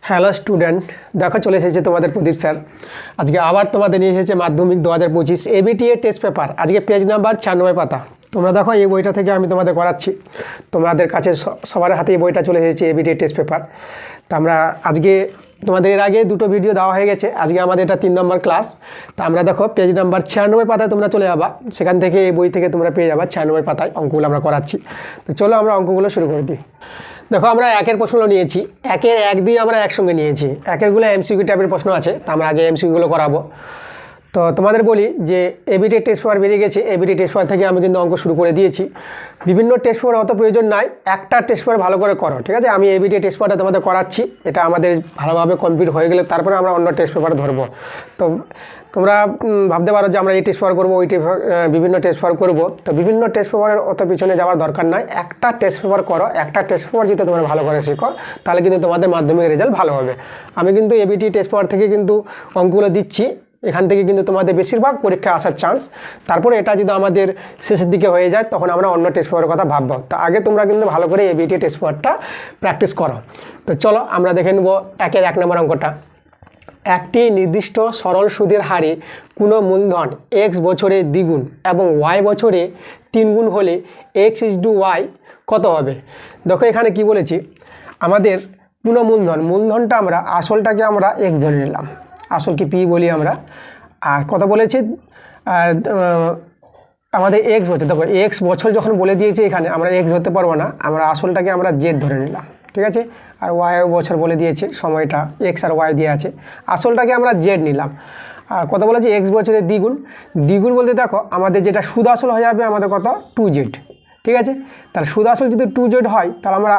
Hello student, দেখো চলে এসেছে তোমাদের প্রদীপ স্যার। আজকে আবার তোমাদের নিয়ে এসেছে মাধ্যমিক 2025 এবিটিএ টেস্ট পেপার। আজকে পেজ নাম্বার 96 পাতা। তোমরা দেখো এই বইটা থেকে আমি তোমাদের করাচ্ছি। তোমাদের কাছে সবার হাতে এই বইটা চলে এসেছে এবিটিএ টেস্ট পেপার। তা আমরা আজকে তোমাদের এর আগে দুটো ভিডিও দেওয়া হয়ে গেছে, আজকে আমাদের এটা 3 নম্বর ক্লাস। তা আমরা দেখো পেজ নাম্বার 96 পাতায় তোমরা চলে যাবা, সেখান থেকে এই বই থেকে তোমরা পেয়ে যাবা 96 পাতায় অঙ্কগুলো আমরা করাচ্ছি। তো চলো আমরা অঙ্কগুলো শুরু করে দিই। দেখো আমরা একের প্রশ্নগুলো নিয়েছি, একের এক দিয়ে আমরা একসঙ্গে নিয়েছি। একেরগুলো এমসিকিউ টাইপের প্রশ্ন আছে, তা আমরা আগে এমসিকিউগুলো করাবো। তো তোমাদের বলি যে এবিটি টেস্ট পেপার বেরিয়ে গেছে, এবিটি টেস্ট পেপার থেকে আমি কিন্তু অঙ্ক শুরু করে দিয়েছি। বিভিন্ন টেস্ট পেপার অত প্রয়োজন নাই, একটা টেস্ট পেপার ভালো করে করো, ঠিক আছে? আমি এবিটি টেস্ট পেপারটা তোমাদের করাচ্ছি, এটা আমাদের ভালোভাবে কমপ্লিট হয়ে গেলে তারপরে আমরা অন্য টেস্ট পেপার ধরবো। তো তোমরা ভাবতে পারো যে আমরা এই টেস্ট পেপার করবো, ওই টেস্ট পেপার, বিভিন্ন টেস্ট পেপার করবো। তো বিভিন্ন টেস্ট পেপারের অত পিছনে যাওয়ার দরকার নাই, একটা টেস্ট পেপার করো। একটা টেস্ট পেপার যদি তোমরা ভালো করে শিখো তাহলে কিন্তু তোমাদের মাধ্যমিক রেজাল্ট ভালো হবে। আমি কিন্তু এবিটি টেস্ট পেপার থেকে কিন্তু অঙ্কগুলো দিচ্ছি, এখান থেকে কিন্তু তোমাদের বেশিরভাগ পরীক্ষা আসার চান্স। তারপরে এটা যদি আমাদের শেষের দিকে হয়ে যায় তখন আমরা অন্য টেস্ট পেপারের কথা ভাববো। তা আগে তোমরা কিন্তু ভালো করে এবিটি টেস্ট পেপারটা প্র্যাকটিস করো। তো চলো আমরা দেখে নেব একের 1 নম্বর অঙ্কটা। একটি নির্দিষ্ট সরল সুদের হারে কোনো মূলধন এক্স বছরে দ্বিগুণ এবং ওয়াই বছরে 3 গুণ হলে x/y কত হবে? দেখো এখানে কি বলেছি, আমাদের পুনঃ মূলধনটা আমরা আসলটাকে আমরা এক্স ধরে নিলাম, আসলকে পি বলি আমরা। আর কত বলেছি, আমাদের এক্স বছর। দেখো এক্স বছর যখন বলে দিয়েছি এখানে আমরা এক্স ধরতে পারবো না, আমরা আসলটাকে আমরা জেড ধরে নিলাম, ঠিক আছে? আর ওয়াই বছর বলে দিয়েছে, সময়টা এক্স আর ওয়াই দিয়ে আছে, আসলটাকে আমরা জেড নিলাম। আর কত বলেছি, এক্স বছরের দ্বিগুণ। দ্বিগুণ বলতে দেখো আমাদের যেটা সুদ আসল হয়ে যাবে আমাদের কত, 2z, ঠিক আছে? তাহলে সুদ আসল যদি 2z হয় তাহলে আমরা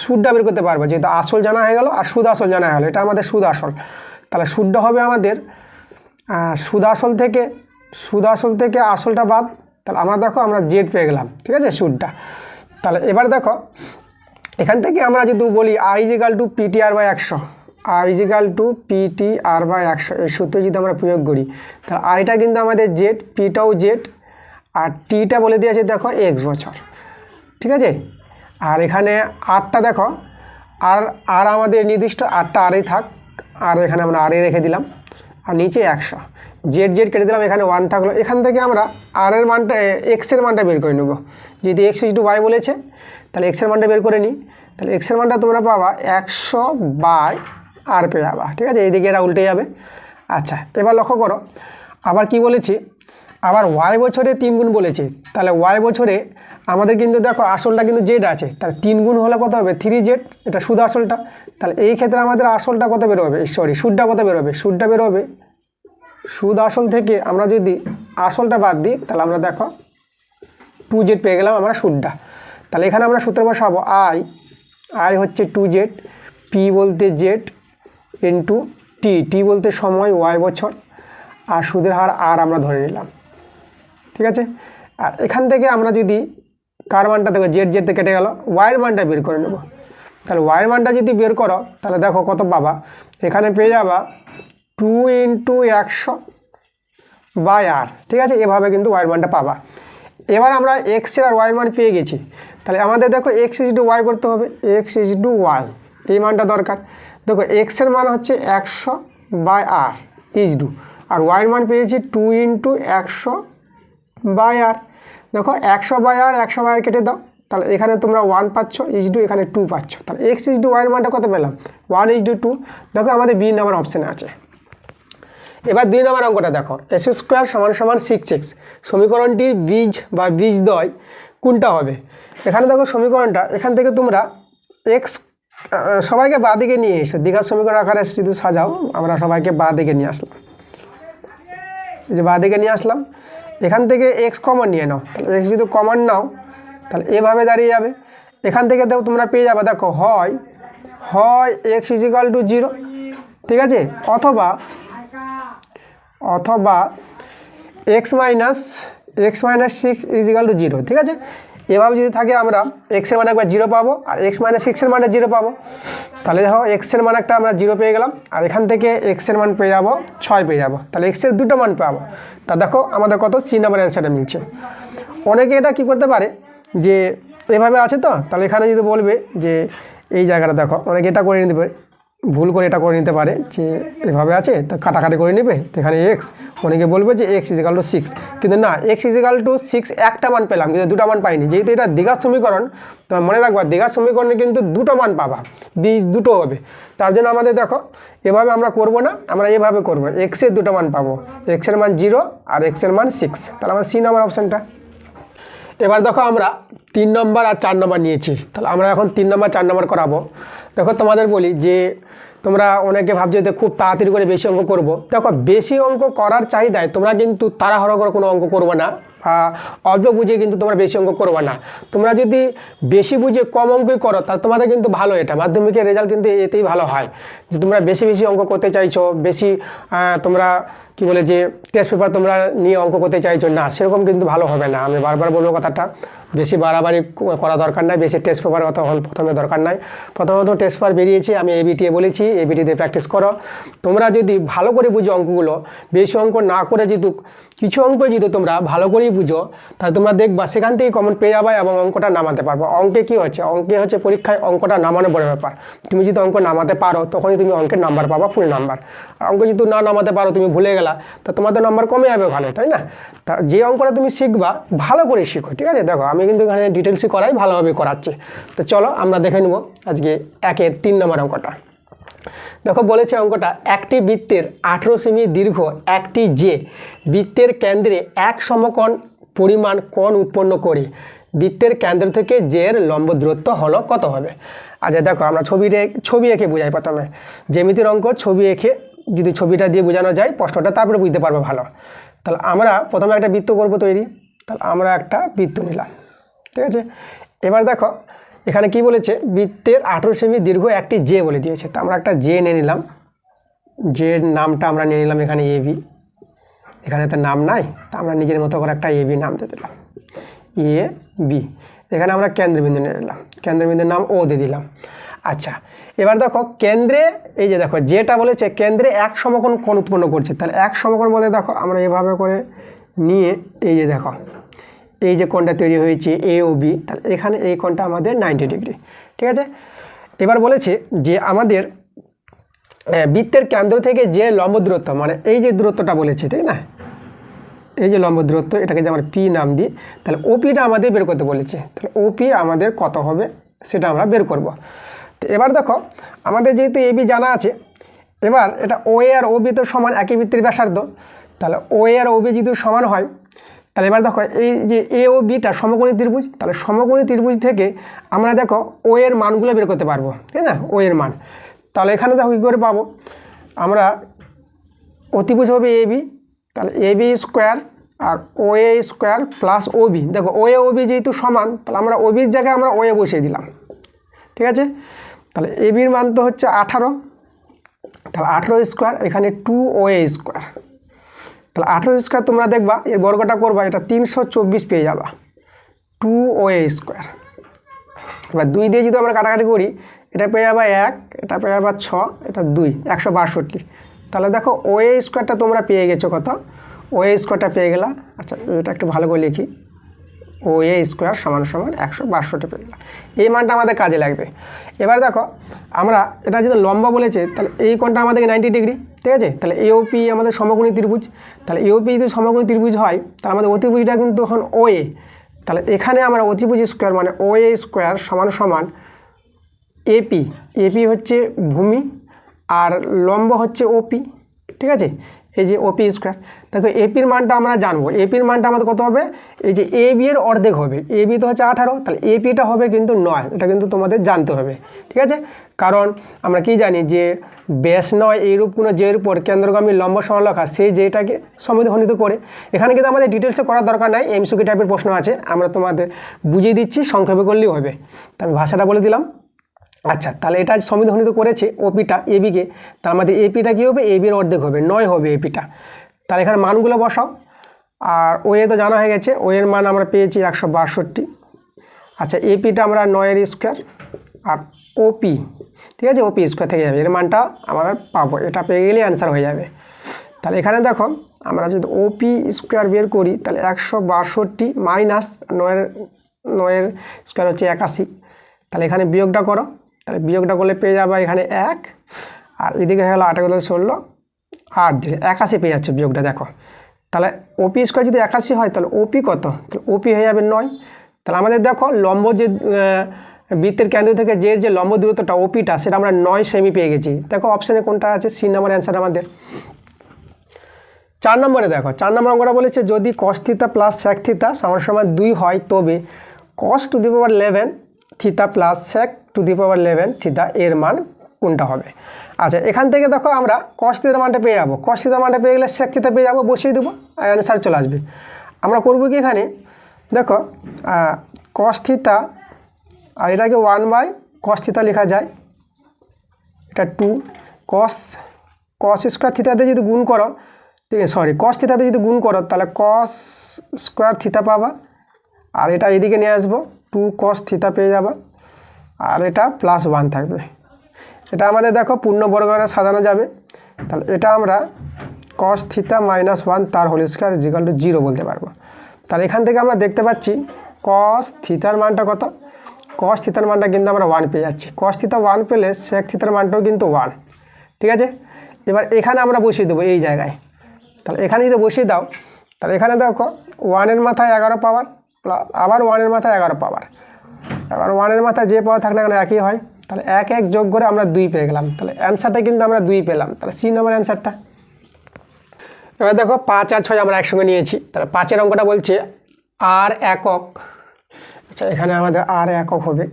সুদটা বের করতে পারবো, যেহেতু আসল জানা হয়ে গেল আর সুদ আসল জানা হয়ে গেলো, এটা আমাদের সুদ আসল। তাহলে সুদটা হবে আমাদের সুদ আসল থেকে আসলটা বাদ, তাহলে আমরা দেখো আমরা জেড পেয়ে গেলাম, ঠিক আছে, সুদটা। তাহলে এবার দেখো এখান থেকে আমরা যদি বলি I=PTR/100, I=PTR/100 এই সূত্রে যদি আমরা প্রয়োগ করি তাহলে আইটা কিন্তু আমাদের জেড, পিটাও জেড, আর টিটা বলে দিয়েছে দেখো এক্স বছর, ঠিক আছে? আর এখানে আরটা দেখো, আর আমাদের নির্দিষ্ট আরটা আরই থাক, আর এখানে আমরা আরই রেখে দিলাম, আর নিচে 100, জেড কেটে দিলাম, এখানে 1 থাকলো। এখান থেকে আমরা আরের মানটা, এক্সের মানটা বের করে নেব। যদি x/y বলেছে তাহলে এক্সের মানটা বের করে নিই, তাহলে এক্সের মানটা তোমরা পাবা 100/r পেয়ে যাবা, ঠিক আছে? এইদিকে এরা উল্টে যাবে। আচ্ছা এবার লক্ষ্য করো আবার কি বলেছি, আবার ওয়াই বছরে 3 গুণ বলেছে। তাহলে ওয়াই বছরে আমাদের কিন্তু দেখো আসলটা কিন্তু জেড আছে, তাহলে 3 গুণ হলে কত হবে, 3z, এটা সুদ আসলটা। তাহলে এই ক্ষেত্রে আমাদের আসলটা কত বেরোবে, সুদটা কত বেরোবে, সুদটা বেরোবে, সুদ আসল থেকে আমরা যদি আসলটা বাদ দিই তাহলে আমরা দেখো 2z পেয়ে গেলাম আমরা সুদটা। তাহলে এখানে আমরা সূত্র বসাবো, আই হচ্ছে 2z, পি বলতে জেড ইন্টু টি বলতে সময় ওয়াই বছর, আর সুদের হার আর আমরা ধরে নিলাম, ঠিক আছে? আর এখান থেকে আমরা যদি কার মানটা দেখো, জেড থেকে কেটে গেল, ওয়াইয়ের মানটা বের করে নেব। তাহলে ওয়াইয়ের মানটা যদি বের করো তাহলে দেখো কত পাবা, এখানে পেয়ে যাবা 2 × 100/r, ঠিক আছে? এভাবে কিন্তু ওয়াইয়ের মানটা পাবা। এবার আমরা এক্সের আর ওয়াইয়ের মান পেয়ে গেছি, তাহলে আমাদের দেখো x/y করতে হবে, x/y এই মানটা দরকার। দেখো এক্সের মান হচ্ছে 100/r আর ওয়াইয়ের মান পেয়েছি 2 × 100/r। দেখো 100/r 100/r কেটে দাও, তাহলে এখানে তোমরা 1 পাচ্ছ, এখানে 2 পাচ্ছ, তাহলে x/y মানটা কত পেলাম, 1:2। দেখো আমাদের বি নাম্বার অপশানে আছে। এবার 2 নম্বর অঙ্কটা দেখো, x² = 6x, সমীকরণটির বীজ বা বীজদ্বয় কোনটা হবে? এখানে দেখো সমীকরণটা, এখান থেকে তোমরা এক্স সবাইকে বাঁ দিকে নিয়ে এসো, দ্বিঘাত সমীকরণ আকারে যদি সাজাও, আমরা সবাইকে বাঁ দিকে নিয়ে আসলাম, এই যে বাঁ দিকে নিয়ে আসলাম। এখান থেকে এক্স কমন নিয়ে নাও, তাহলে এক্স যদি কমন নাও তাহলে এভাবে দাঁড়িয়ে যাবে। এখান থেকে দেখো তোমরা পেয়ে যাবে, দেখো হয় x=0, ঠিক আছে, অথবা x - 6 = 0, ঠিক আছে? এভাবে যদি থাকে আমরা এক্সের মান একবার 0 পাবো আর x - 6 মানে 0 পাবো। তাহলে দেখো এক্সের মান একটা আমরা 0 পেয়ে গেলাম, আর এখান থেকে এক্সের মান পেয়ে যাবো 6 পেয়ে যাবো, তাহলে এক্সের দুটো মান পাবো। তা দেখো আমাদের কত, সি নাম্বার অ্যান্সারটা মিলছে। অনেকে এটা কি করতে পারে যে এভাবে আছে, তো তাহলে এখানে যদি বলবে যে এই জায়গাটা দেখো, অনেকে এটা করে নিতে পারে, ভুল করে এটা করে নিতে পারে যে এভাবে আছে তা কাটাকাটি করে নেবে, তো এখানে এক্স, অনেকে বলবে যে এক্স ইজিক্যাল টু 6, কিন্তু না, এক্স ইজিক্যাল টু 6 একটা মান পেলাম কিন্তু দুটো মান পাইনি। যেহেতু এটা দ্বিঘাত সমীকরণ, তোমার মনে রাখবা দ্বিঘাত সমীকরণে কিন্তু দুটো মান পাবা, বীজ দুটো হবে। তার জন্য আমাদের দেখো এভাবে আমরা করব না, আমরা এভাবে করব, এক্সের দুটো মান পাবো, এক্সের মান 0 আর এক্সের মান 6, তাহলে আমার সি নাম্বার অপশানটা। এবার দেখো আমরা 3 নম্বর আর 4 নম্বর নিয়েছি, তাহলে আমরা এখন 3 নম্বর 4 নম্বর করাবো। দেখো তোমাদের বলি যে তোমরা অনেকে ভাবছো যে খুব তাড়াতাড়ি করে বেশি অঙ্ক করব, দেখো বেশি অঙ্ক করার চাহিদায় তোমরা কিন্তু তাড়াহুড়ো করে কোনো অঙ্ক করবে না, বা অল্প বুঝে কিন্তু তোমরা বেশি অঙ্ক করবে না। তোমরা যদি বেশি বুঝে কম অঙ্কই করো তাহলে তোমাদের কিন্তু ভালো, এটা মাধ্যমিকের রেজাল্ট কিন্তু এতেই ভালো হয়, যে তোমরা বেশি বেশি অঙ্ক করতে চাইছো, বেশি তোমরা কি বলে যে টেস্ট পেপার তোমরা নিয়ে অঙ্ক করতে চাইছো না, সেরকম কিন্তু ভালো হবে না। আমি বারবার বলবো কথাটা, বেশি বাড়াবাড়ি করা দরকার নাই, বেশি টেস্ট পেপার অত প্রথমে দরকার নাই। প্রথমত টেস্ট পেপার বেরিয়েছি, আমি এবিটিএ বলেছি, এবিটিতে প্র্যাকটিস করো। তোমরা যদি ভালো করে বুঝো অঙ্কগুলো, বেশি অঙ্ক না করে যদি কিছু অঙ্ক যদি তোমরা ভালো করেই বুঝো, তাহলে তোমরা দেখবা সেখান থেকে কমন পেয়ে যাবে এবং অঙ্কটা নামাতে পারবো। অঙ্কে কী হচ্ছে, অঙ্কে হচ্ছে পরীক্ষায় অঙ্কটা নামানো বড় ব্যাপার। তুমি যদি অঙ্ক নামাতে পারো তখনই তুমি অঙ্কের নাম্বার পাবা, ফুল নাম্বার। আর অঙ্ক যদি না নামাতে পারো, তুমি ভুলে গেলা, তা তোমার তো নাম্বার কমে যাবে ওখানে, তাই না? তা যে অঙ্কটা তুমি শিখবা ভালো করে শিখো, ঠিক আছে? দেখো আমি কিন্তু এখানে ডিটেলসই করাই, ভালোভাবে করাচ্ছি। তো চলো আমরা দেখে নেব আজকে 1-এর 3 নম্বর অঙ্কটা। দেখো বলেছে অঙ্কটা, একটি বৃত্তের 18 সেমি দীর্ঘ একটি যে বৃত্তের কেন্দ্রে এক সমকোণ পরিমাণ কোণ উৎপন্ন করে বৃত্তের কেন্দ্র থেকে জের লম্ব দূরত্ব হলো কত হবে? আচ্ছা দেখো আমরা ছবি এঁকে বোঝাই প্রথমে, জ্যামিতির অঙ্ক ছবি এঁকে যদি ছবিটা দিয়ে বোঝানো যায় প্রশ্নটা, তারপরে বুঝতে পারবো ভালো। তাহলে আমরা প্রথমে একটা বৃত্ত করব তৈরি, তাহলে আমরা একটা বৃত্ত নিলাম, ঠিক আছে? এবার দেখো এখানে কি বলেছে, বৃত্তের 18 সেমি দীর্ঘ একটি জে বলে দিয়েছে, তো আমরা একটা জে নিয়ে নিলাম, জের নামটা আমরা নিয়ে নিলাম এখানে এবি, এখানে তো নাম নাই, তা আমরা নিজের মতো করে একটা এবি নাম দিয়ে দিলাম, এ বি। এখানে আমরা কেন্দ্রবিন্দু নিয়ে নিলাম, কেন্দ্রবিন্দুর নাম ও দিয়ে দিলাম। আচ্ছা এবার দেখো কেন্দ্রে, এই যে দেখো যেটা বলেছে কেন্দ্রে এক সমকোণ কোণ উৎপন্ন করছে, তাহলে এক সমকোণ বলতে দেখো আমরা এভাবে করে নিয়ে, এই যে দেখো এই যে কোণটা তৈরি হয়েছে এ ও বি, তাহলে এখানে এই কোণটা আমাদের 90 ডিগ্রি, ঠিক আছে? এবার বলেছে যে আমাদের বৃত্তের কেন্দ্র থেকে যে লম্ব দূরত্ব, মানে এই যে দূরত্বটা বলেছে, তাই না? এই যে লম্ব দূরত্ব, এটাকে যে আমরা পি নাম দিই, তাহলে ওপিটা আমাদের বের করতে বলেছে, তাহলে ওপি আমাদের কত হবে সেটা আমরা বের করব। তো এবার দেখো আমাদের যেহেতু এবি জানা আছে, এবার এটা ও এ আর ও বি তো সমান, একই বৃত্তের ব্যাসার্ধ, তাহলে ও এ আর ও বি যদি সমান হয়, তাহলে এবার দেখো এই যে এ ও বিটা সমকোণী ত্রিভুজ, তাহলে সমকোণী ত্রিভুজ থেকে আমরা দেখো ও এর মানগুলো বের করতে পারবো, তাই না? ও এর মান, তাহলে এখানে দেখো কী করে পাবো, আমরা অতিভুজ হবে এ বি, তাহলে A B square R O A square plus O B. দেখো ও এ ও বি যেহেতু সমান, তাহলে আমরা ও বির জায়গায় আমরা ও এ বসিয়ে দিলাম, ঠিক আছে? তাহলে এ বির মান তো হচ্ছে 18, তাহলে 18 স্কোয়ার, এখানে 2 ও এ স্কোয়ার, তাহলে 18 স্কোয়ার তোমরা দেখবা এর বর্গটা করবা, এটা 324 পেয়ে যাবা, 2 ও এ স্কোয়ার। এবার 2 দিয়ে যদি আমরা কাটাকাটি করি, এটা পেয়ে যাবা 1, এটা পেয়ে যাবা 6, এটা 2, 162। তাহলে দেখো ও এ স্কোয়ারটা তোমরা পেয়ে গেছো কত, ও এ স্কোয়ারটা পেয়ে গেলা। আচ্ছা এটা একটু ভালো করে লিখি, ও এ স্কোয়ার সমান সমান 162 পেয়ে গেলাম, এই মানটা আমাদের কাজে লাগবে। এবার দেখো আমরা এটা যদি লম্বা বলেছে, তাহলে এই কোণটা আমাদের 90 ডিগ্রি, ঠিক আছে? তাহলে এওপি আমাদের সমকোণী ত্রিভুজ, তাহলে এওপি যদি সমকোণী ত্রিভুজ হয়, তাহলে আমাদের অতিভুজটা কিন্তু এখন ও এ, তাহলে এখানে আমরা অতিভুজ স্কোয়ার মানে ও এ স্কোয়ার সমান সমান এপি, এপি হচ্ছে ভূমি আর লম্ব হচ্ছে ওপি, ঠিক আছে? এই যে ওপি স্কোয়ার, দেখো এপির মানটা আমরা জানবো, এপির মানটা আমাদের কত হবে, এই যে এ বি এর অর্ধেক হবে, এ বি তো হচ্ছে 18, তাহলে এপিটা হবে কিন্তু 9, এটা কিন্তু তোমাদের জানতে হবে, ঠিক আছে? কারণ আমরা কি জানি যে ব্যাস 9 এইরূপ কোনো যের উপর কেন্দ্রগামী লম্ব সরলরেখা, সেই যেটাকে সমদ্বিখণ্ডিত করে। এখানে কিন্তু আমাদের ডিটেলসে করার দরকার নাই, এমসিকিউ টাইপের প্রশ্ন আছে, আমরা তোমাদের বুঝিয়ে দিচ্ছি, সংক্ষেপে করলেও হবে, তো আমি ভাষাটা বলে দিলাম। আচ্ছা তাহলে এটা সমদ্বিখণ্ডিত করেছে ওপিটা এবিকে, তার আমাদের এপিটা কী হবে, এবির অর্ধেক হবে, 9 হবে এপিটা। তাহলে এখানে মানগুলো বসাও, আর ও এ তো জানা হয়ে গেছে, ও এর মান আমরা পেয়েছি 162। আচ্ছা এপিটা আমরা 9 স্কোয়ার আর ওপি, ঠিক আছে? ওপি স্কোয়ার থেকে যাবে, এর মানটা আমাদের পাবো, এটা পেয়ে গেলে অ্যান্সার হয়ে যাবে। তাহলে এখানে দেখো আমরা যদি ওপি স্কোয়ার বের করি, তাহলে 162 মাইনাস 9 স্কোয়ার হচ্ছে 81, তাহলে এখানে বিয়োগটা করো, তাহলে বিয়োগটা করলে পেয়ে যাবে এখানে 1 আর এদিকে হয়ে গেলো 8 × 16 8 দিয়ে 81 পেয়ে যাচ্ছে বিয়োগটা দেখো। তাহলে ওপি স্কোয়ার যদি 81 হয় তাহলে ওপি কত? তাহলে ওপি হয়ে যাবে 9। তাহলে আমাদের দেখো লম্ব যে বৃত্তের কেন্দ্র থেকে যে লম্ব দূরত্বটা ওপিটা সেটা আমরা 9 সেমি পেয়ে গেছি। দেখো অপশানে কোনটা আছে? সি নাম্বার অ্যান্সার আমাদের। 4 নম্বরে দেখো 4 নম্বর অঙ্কটা বলেছে যদি cos θ প্লাস sec θ সমান 2 হয় তবে cos to the power 11 theta plus sec to the power 11 theta এর মান কোনটা হবে? আচ্ছা, এখান থেকে দেখো আমরা cos θ মানটা পেয়ে যাবো। cos θ মানটা পেয়ে গেলে sec θ পেয়ে যাবো, বসিয়ে দেবো, অ্যান্সার চলে আসবে। আমরা করবো কি এখানে দেখো cos θ আর এটাকে 1/cos θ লেখা যায়, এটা 2 cos স্কোয়ার থিতাতে যদি গুণ করো, ঠিক আছে, সরি cos থিতাতে যদি গুণ করো তাহলে cos স্কোয়ার থিতা পাবা, আর এটা এদিকে নিয়ে আসবো 2 cos θ পেয়ে যাবা, আর এটা +1 থাকবে। এটা আমাদের দেখো পূর্ণবর্গরে সাজানো যাবে। তাহলে এটা আমরা cos θ - 1 তার হোল স্কোয়ার = 0 বলতে পারবো। তাহলে এখান থেকে আমরা দেখতে পাচ্ছি cos θর মানটা কত? cos θর মানটা কিন্তু আমরা 1 পেয়ে যাচ্ছি। cos θ 1 পেলে sec θর মানটাও কিন্তু 1, ঠিক আছে। এবার এখানে আমরা বসিয়ে দেবো এই জায়গায়। তাহলে এখানে যদি বসিয়ে দাও তাহলে এখানে দেখো 1 এর মাথায় 11 পাওয়ার, আবার 1 এর মাথায় 11 পাওয়ার, এবার 1 এর মাথায় যে পাওয়ার থাকলে এখানে একই হয়। তাহলে 1 1 যোগ করে আমরা 2 পেয়ে গেলাম। তাহলে অ্যান্সারটা কিন্তু আমরা 2 পেলাম। তাহলে সি নাম্বার অ্যান্সারটা। এবার দেখো 5 আর 6 আমরা একসঙ্গে নিয়েছি। তাহলে 5 অঙ্কটা বলছে আর একক, আচ্ছা এখানে আমাদের আর একক হবে।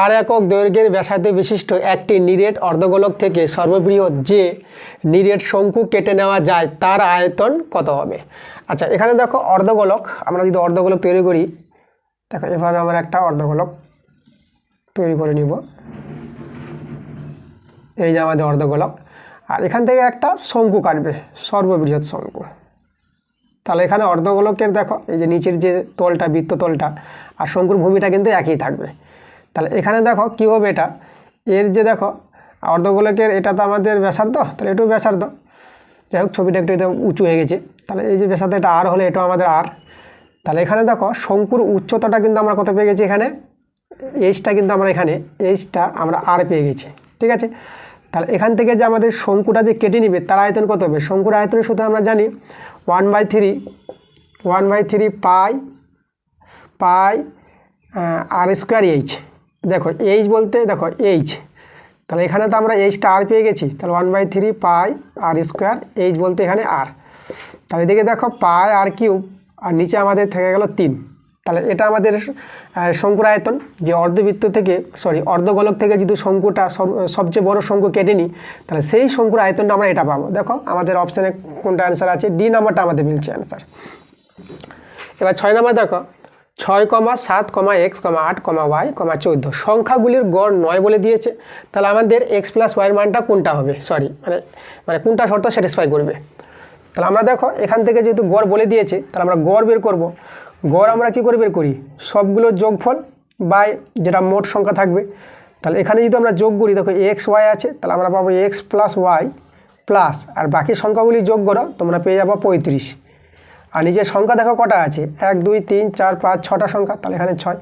আর একক দৈর্ঘ্যের ব্যাসার্ধ বিশিষ্ট একটি নিরেট অর্ধগোলক থেকে সর্ববৃহৎ যে নিরেট শঙ্কু কেটে নেওয়া যায় তার আয়তন কত হবে? আচ্ছা, এখানে দেখো অর্ধগোলক, আমরা যদি অর্ধগোলক তৈরি করি, দেখো এভাবে আমরা একটা অর্ধগোলক তৈরি করে নিব, এই যে আমাদের অর্ধগোলক, আর এখান থেকে একটা শঙ্কু কাটবে, সর্ববৃহৎ শঙ্কু। তাহলে এখানে অর্ধগোলকের দেখো এই যে নিচের যে তলটা, বৃত্ততলটা আর শঙ্কুর ভূমিটা কিন্তু একই থাকবে। তাহলে এখানে দেখো কী হবে, এটা এর যে দেখো অর্ধগোলকের এটা তো আমাদের ব্যাসার্ধ, তাহলে এটাও ব্যাসার্ধ, যাই হোক ছবিটা একটু উঁচু হয়ে গেছে। তাহলে এই যে ব্যাসার্ধ এটা আর হলে এটাও আমাদের আর। তাহলে এখানে দেখো শঙ্কুর উচ্চতাটা কিন্তু আমরা কত পেয়ে গেছি, এখানে এইচটা কিন্তু আমরা এখানে এইচটা আমরা আর পেয়ে গেছি, ঠিক আছে। তাহলে এখান থেকে যে আমাদের শঙ্কুটা যে কেটে নিবে তার আয়তন কত হবে? শঙ্কুর আয়তনের সূত্র আমরা জানি 1/3 পাই আর স্কোয়ার এইচ। দেখো এইচ বলতে দেখো এইচ, তাহলে এখানে তো আমরা এইচটা আর পেয়ে গেছি। তাহলে 1/3 পাই আর স্কোয়ার এইচ বলতে এখানে আর। তাহলে এদিকে দেখো পাই আর কিউব, আর নিচে আমাদের থেকে গেল 3। তাহলে এটা আমাদের শঙ্কুর আয়তন, যে অর্ধবৃত্ত থেকে অর্ধগোলক থেকে যদি শঙ্কুটা সবচেয়ে বড় শঙ্কু কেটে নিই তাহলে সেই শঙ্কুর আয়তনটা আমরা এটা পাবো। দেখো আমাদের অপশানে কোনটা অ্যান্সার আছে? ডি নাম্বারটা আমাদের মিলছে অ্যান্সার। এবার 6 নাম্বার দেখো 6, 7, x, 8, y, 14 সংখ্যাগুলির গড় 9 বলে দিয়েছে। তাহলে আমাদের x + y এর মানটা কোনটা হবে? মানে কোনটা শর্ত স্যাটিসফাই করবে? তাহলে আমরা দেখো এখান থেকে যেহেতু গড় বলে দিয়েছে তাহলে আমরা গড় বের করব। গড় আমরা কী করে বের করি? সবগুলোর যোগফল বাই যেটা মোট সংখ্যা থাকবে। তাহলে এখানে যদি আমরা যোগ করি, দেখো x y আছে, তাহলে আমরা পাবো x + y প্লাস, আর বাকি সংখ্যাগুলি যোগ করো তোমরা পেয়ে যাবো 35। আর নিচের সংখ্যা দেখো কটা আছে, 1 2 3 4 5 6টা সংখ্যা, তাহলে এখানে 6।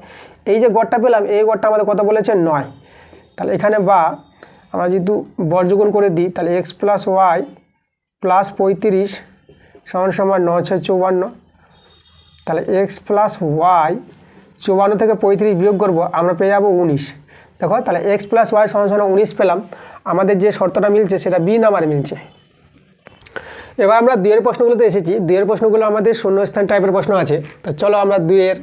এই যে গড়টা পেলাম এই গড়টা আমাদের কত বলেছে? 9। তাহলে এখানে বা আমরা যেহেতু বর্গগুণ করে দিই তাহলে x + y প্লাস 35 = 9 × 6 = 54। তাহলে x + y 54 থেকে 35 বিয়োগ করবো আমরা পেয়ে যাবো 19। দেখো তাহলে x + y = 19 পেলাম। আমাদের যে শর্তটা মিলছে সেটা বি নাম্বারে মিলছে। এবার আমরা 2 এর প্রশ্নগুলোতে এসেছি। 2 এর প্রশ্নগুলো আমাদের শূন্যস্থান টাইপের প্রশ্ন আছে। তো চলো আমরা 2 এর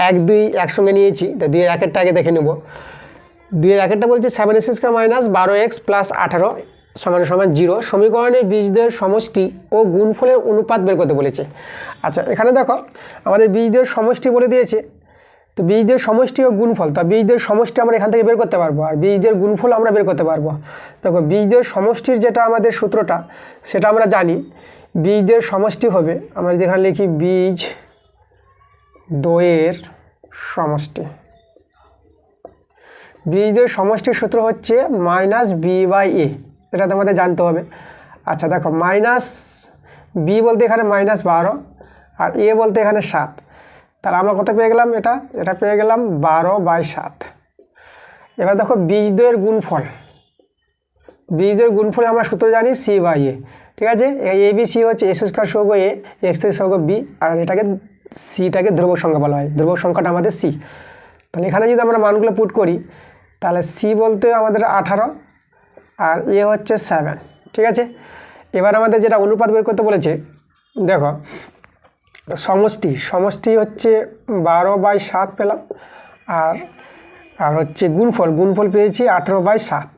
1 2 একসঙ্গে নিয়েছি। তো 2 এর 1-এরটা আগে দেখে নেব। 2 এর 1-এরটা বলছে 7x² - 12x + 18 = 0 সমীকরণের বীজদ্বয়ের সমষ্টি ও গুণফলের অনুপাত বের করতে বলেছে। আচ্ছা, এখানে দেখো আমাদের বীজদ্বয়ের সমষ্টি বলে দিয়েছে। তো বীজদ্বয়ের সমষ্টি ও গুণফল, তা বীজদ্বয়ের সমষ্টি আমরা এখান থেকে বের করতে পারবো, আর বীজদ্বয়ের গুণফল আমরা বের করতে পারবো। দেখো বীজদ্বয়ের সমষ্টির যেটা আমাদের সূত্রটা সেটা আমরা জানি। বীজদ্বয়ের সমষ্টি হবে, আমরা যদি এখানে লিখি বীজদ্বয়ের সমষ্টি। বীজদ্বয়ের সমষ্টির সূত্র হচ্ছে -b/a, এটা তোমাদের জানতে হবে। আচ্ছা দেখো b বলতে এখানে -12 আর a বলতে এখানে 7। তাহলে আমরা কত পেয়ে গেলাম? এটা পেয়ে গেলাম 12/7। এবার দেখো বীজদ্বয়ের গুণফল, বীজদ্বয়ের গুণফল আমরা সূত্র জানি সি বাই এ, ঠিক আছে। এ বি সি হচ্ছে এক্স স্কোয়ার সহগ এ, এক্স সহগ বি, আর এটাকে সিটাকে ধ্রুবক সংখ্যা বলা হয়, ধ্রুবক সংখ্যাটা আমাদের সি। তাহলে এখানে যদি আমরা মানগুলো পুট করি তাহলে সি বলতে আমাদের 18 আর এ হচ্ছে 7, ঠিক আছে। এবার আমাদের যেটা অনুপাত বের করতে বলেছে, দেখো সমষ্টি হচ্ছে 12/7 পেলাম, আর হচ্ছে গুণফল পেয়েছি 18/7।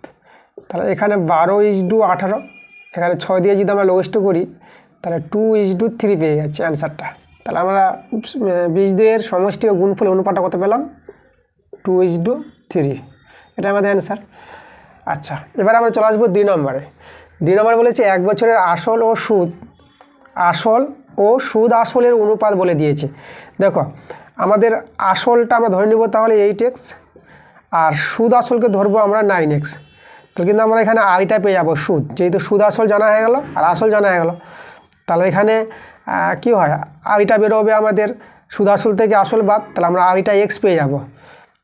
তাহলে এখানে 12:18, এখানে 6 দিয়ে যদি আমরা লঘিষ্ঠ করি তাহলে 2:3 পেয়ে যাচ্ছে অ্যান্সারটা। তাহলে আমরা বীজদ্বয়ের সমষ্টি ও গুণফল অনুপাতটা কত পেলাম? 2:3, এটা আমাদের অ্যান্সার। আচ্ছা, এবার আমরা চলে আসবো 2 নম্বরে। 2 নম্বর বলেছে 1 বছরের আসল ও সুদ আসলের অনুপাত বলে দিয়েছে। দেখো আমাদের আসলটা আমরা ধরে নিব তাহলে 8x, আর সুদ আসলকে ধরবো আমরা 9x। তো কিন্তু আমরা এখানে আইটা পেয়ে যাবো সুদ, যেহেতু সুদ আসল জানা হয়ে গেল আর আসল জানা হয়ে গেল। তাহলে এখানে কি হয়, আইটা বেরোবে আমাদের সুদ আসল থেকে আসল বাদ, তাহলে আমরা আইটা এক্স পেয়ে যাব।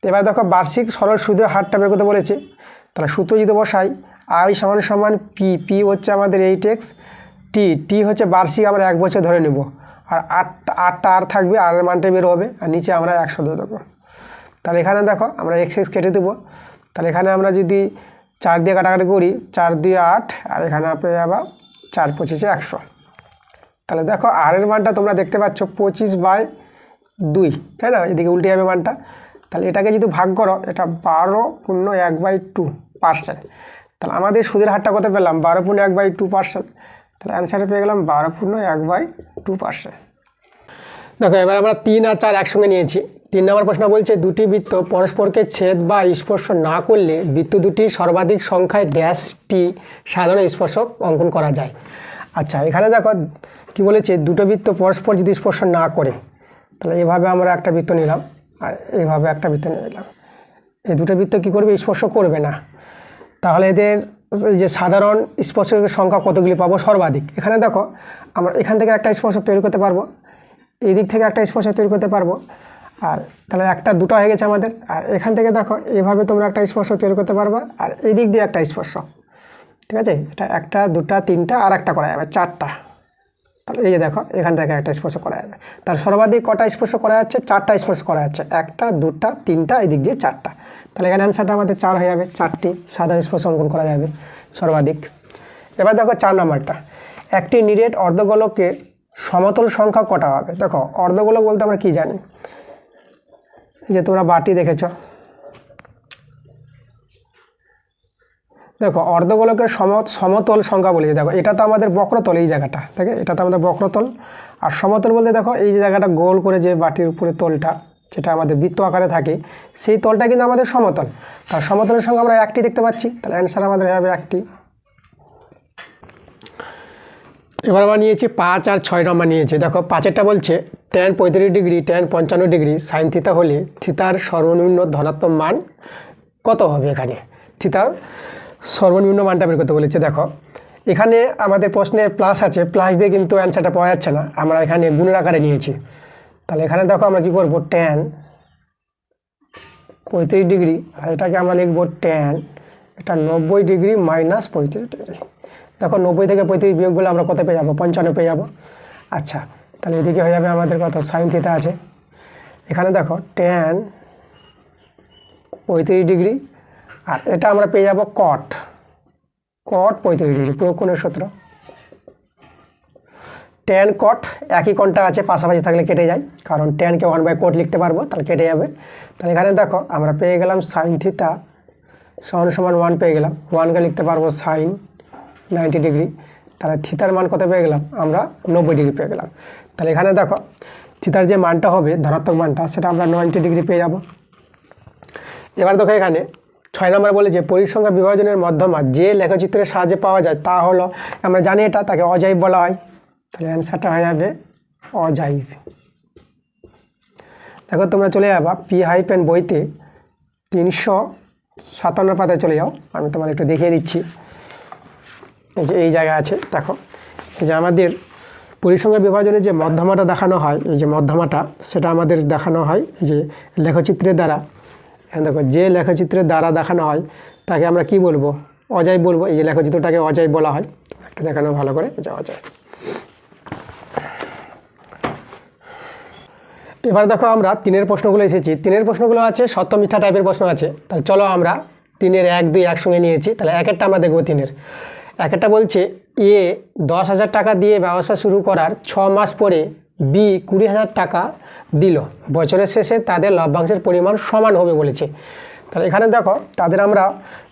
এবার দেখো বার্ষিক সরল সুদের হারটা বের করতে বলেছে, তাহলে সূত্র যদি বসাই আই সমান পি হচ্ছে আমাদের 8x, টি হচ্ছে বার্ষিক, আমরা 1 বছর ধরে নেব, আর আটটা আর থাকবে, আর মানটা বের হবে, আর নিচে আমরা 100 দিয়ে দেবো। তাহলে এখানে দেখো আমরা x কেটে দেবো। তাহলে এখানে আমরা যদি 4 দিয়ে কাটাকাটি করি, 4 দিয়ে 8, আর এখানে পেয়ে যাবা 4 25 100। তাহলে দেখো আর এর মানটা তোমরা দেখতে পাচ্ছ 25/2, তাই না, এদিকে উল্টে যাবে মানটা। তাহলে এটাকে যদি ভাগ করো, এটা 12/1/2%। তাহলে আমাদের সুদের হারটা কত পেলাম? 12/1/2%। তাহলে অ্যান্সারে পেয়ে গেলাম 12/1/2%। দেখো এবার আমরা 3 আর 4 একসঙ্গে নিয়েছি। 3 নম্বর প্রশ্ন বলছে দুটি বৃত্ত পরস্পরকে ছেদ বা স্পর্শ না করলে বৃত্ত দুটির সর্বাধিক সংখ্যায় ড্যাশটি সাধারণ স্পর্শক অঙ্কন করা যায়। আচ্ছা, এখানে দেখো কি বলেছে, দুটো বৃত্ত পরস্পর যদি স্পর্শ না করে, তাহলে এভাবে আমরা একটা বৃত্ত নিলাম আর এইভাবে একটা বৃত্ত নিলাম। এই দুটো বৃত্ত কী করবে? স্পর্শ করবে না। তাহলে এদের যে সাধারণ স্পর্শকের সংখ্যা কতগুলি পাবো? সর্বাধিক। এখানে দেখো আমরা এখান থেকে একটা স্পর্শক তৈরি করতে পারবো, এই দিক থেকে একটা স্পর্শক তৈরি করতে পারবো, আর তাহলে দুটো হয়ে গেছে আমাদের। আর এখান থেকে দেখো এইভাবে তোমরা একটা স্পর্শক তৈরি করতে পারবা, আর এই দিক দিয়ে একটা স্পর্শক, ঠিক আছে। এটা 1, 2, 3 আর একটা করা যাবে, 4টা। তাহলে এই যে দেখো এখান থেকে একটা স্পর্শ করা যাবে। তার সর্বাধিক কটা স্পর্শ করা যাচ্ছে? 4টা স্পর্শ করা যাচ্ছে, 1, 2, 3, এই দিক দিয়ে 4টা। তাহলে এখানে অ্যান্সারটা আমাদের 4 হয়ে যাবে, 4টি সাধারণ স্পর্শ অঙ্কন করা যাবে সর্বাধিক। এবার দেখো 4 নম্বরটা, একটি নিরেট অর্ধগোলকের সমতল সংখ্যা কটা হবে? দেখো অর্ধগোলক বলতে আমরা কি জানি, এই যে তোমরা বাটি দেখেছ, দেখো অর্ধগোলকের সমতল সংখ্যা বলেছে। দেখো এটা তো আমাদের বক্রতল, এই জায়গাটা দেখে এটা তো আমাদের বক্রতল। আর সমতল বলতে দেখো এই যে জায়গাটা গোল করে যে বাটির উপরে তলটা, যেটা আমাদের বৃত্ত আকারে থাকে, সেই তলটা কিন্তু আমাদের সমতল। তার সমতলের সঙ্গে আমরা 1টি দেখতে পাচ্ছি, তাহলে অ্যান্সার আমাদের হবে 1টি। এবার আমরা নিয়েছি 5 আর 6 নম্বর নিয়েছি। দেখো 5এরটা বলছে tan 35 degree tan 55 degree sine theta হলে থিতার সর্বনিম্ন ধনাত্মক মান কত হবে? এখানে থিতার সর্বনিম্ন মানটা বের করতে বলেছে। দেখো এখানে আমাদের প্রশ্নে প্লাস আছে, প্লাস দিয়ে কিন্তু অ্যান্সারটা পাওয়া যাচ্ছে না, আমরা এখানে গুণের আকারে নিয়েছি। তাহলে এখানে দেখো আমরা কী করবো, tan 35 ডিগ্রি, আর এটাকে আমরা লিখবো tan, এটা 90 ডিগ্রি মাইনাস 35 ডিগ্রি। দেখো 90 থেকে 35 বিয়োগ করলে আমরা কত পেয়ে যাবো? 55 পেয়ে যাবো। আচ্ছা, তাহলে এদিকে হয়ে যাবে আমাদের কত? সাইন থিতা আছে। এখানে দেখো tan 35 ডিগ্রি, আর এটা আমরা পেয়ে যাবো কট 35 ডিগ্রি, প্রয়োগ কোণের সূত্র। tan কট একই কোণটা আছে, পাশাপাশি থাকলে কেটে যায়, কারণ tanকে 1/cot লিখতে পারবো, তাহলে কেটে যাবে। তাহলে এখানে দেখো আমরা পেয়ে গেলাম সাইন থিতা সমান 1 পেয়ে গেলাম, 1কে লিখতে পারবো সাইন 90 ডিগ্রি। তাহলে থিতার মান কত পেয়ে গেলাম? আমরা 90 ডিগ্রি পেয়ে গেলাম। তাহলে এখানে দেখো থিতার যে মানটা হবে, ধনাত্মক মানটা, সেটা আমরা 90 ডিগ্রি পেয়ে যাব। এবার দেখো এখানে 6 নম্বর বলে যে পরিসংখ্যা বিভাজনের মধ্যমা যে লেখচিত্রের সাহায্যে পাওয়া যায় তা হলো, আমরা জানি এটা, তাকে অজাইব বলা হয়। তাহলে অ্যান্সারটা হয়ে যাবে অজাইব। দেখো তোমরা চলে যাবা P- বইতে 357 পাতায় চলে যাও, আমি তোমাদের একটু দেখিয়ে দিচ্ছি। এই যে এই জায়গা আছে, দেখো এই যে আমাদের পরিসংখ্যা বিভাজনের যে মধ্যমাটা দেখানো হয়, এই যে মধ্যমাটা, সেটা আমাদের দেখানো হয় এই যে লেখচিত্রের দ্বারা। দেখো যে লেখচিত্রের দ্বারা দেখানো হয় তাকে আমরা কি বলবো? অজয় বলবো, এই যে লেখচিত্রটাকে অজয় বলা হয়, একটা দেখানো ভালো করে, এটা অজয়। এবার দেখো আমরা 3-এর প্রশ্নগুলো এসেছি, 3-এর প্রশ্নগুলো আছে সত্য মিথ্যা টাইপের প্রশ্ন আছে। তাহলে চলো আমরা 3-এর 1, 2 একসঙ্গে নিয়েছি, তাহলে একেরটা আমরা দেখবো। 3-এর একেরটা বলছে এ 10,000 টাকা দিয়ে ব্যবসা শুরু করার 6 মাস পরে বি 20,000 টাকা দিল, বছরের শেষে তাদের লভ্যাংশের পরিমাণ সমান হবে বলেছে। তাহলে এখানে দেখো তাদের আমরা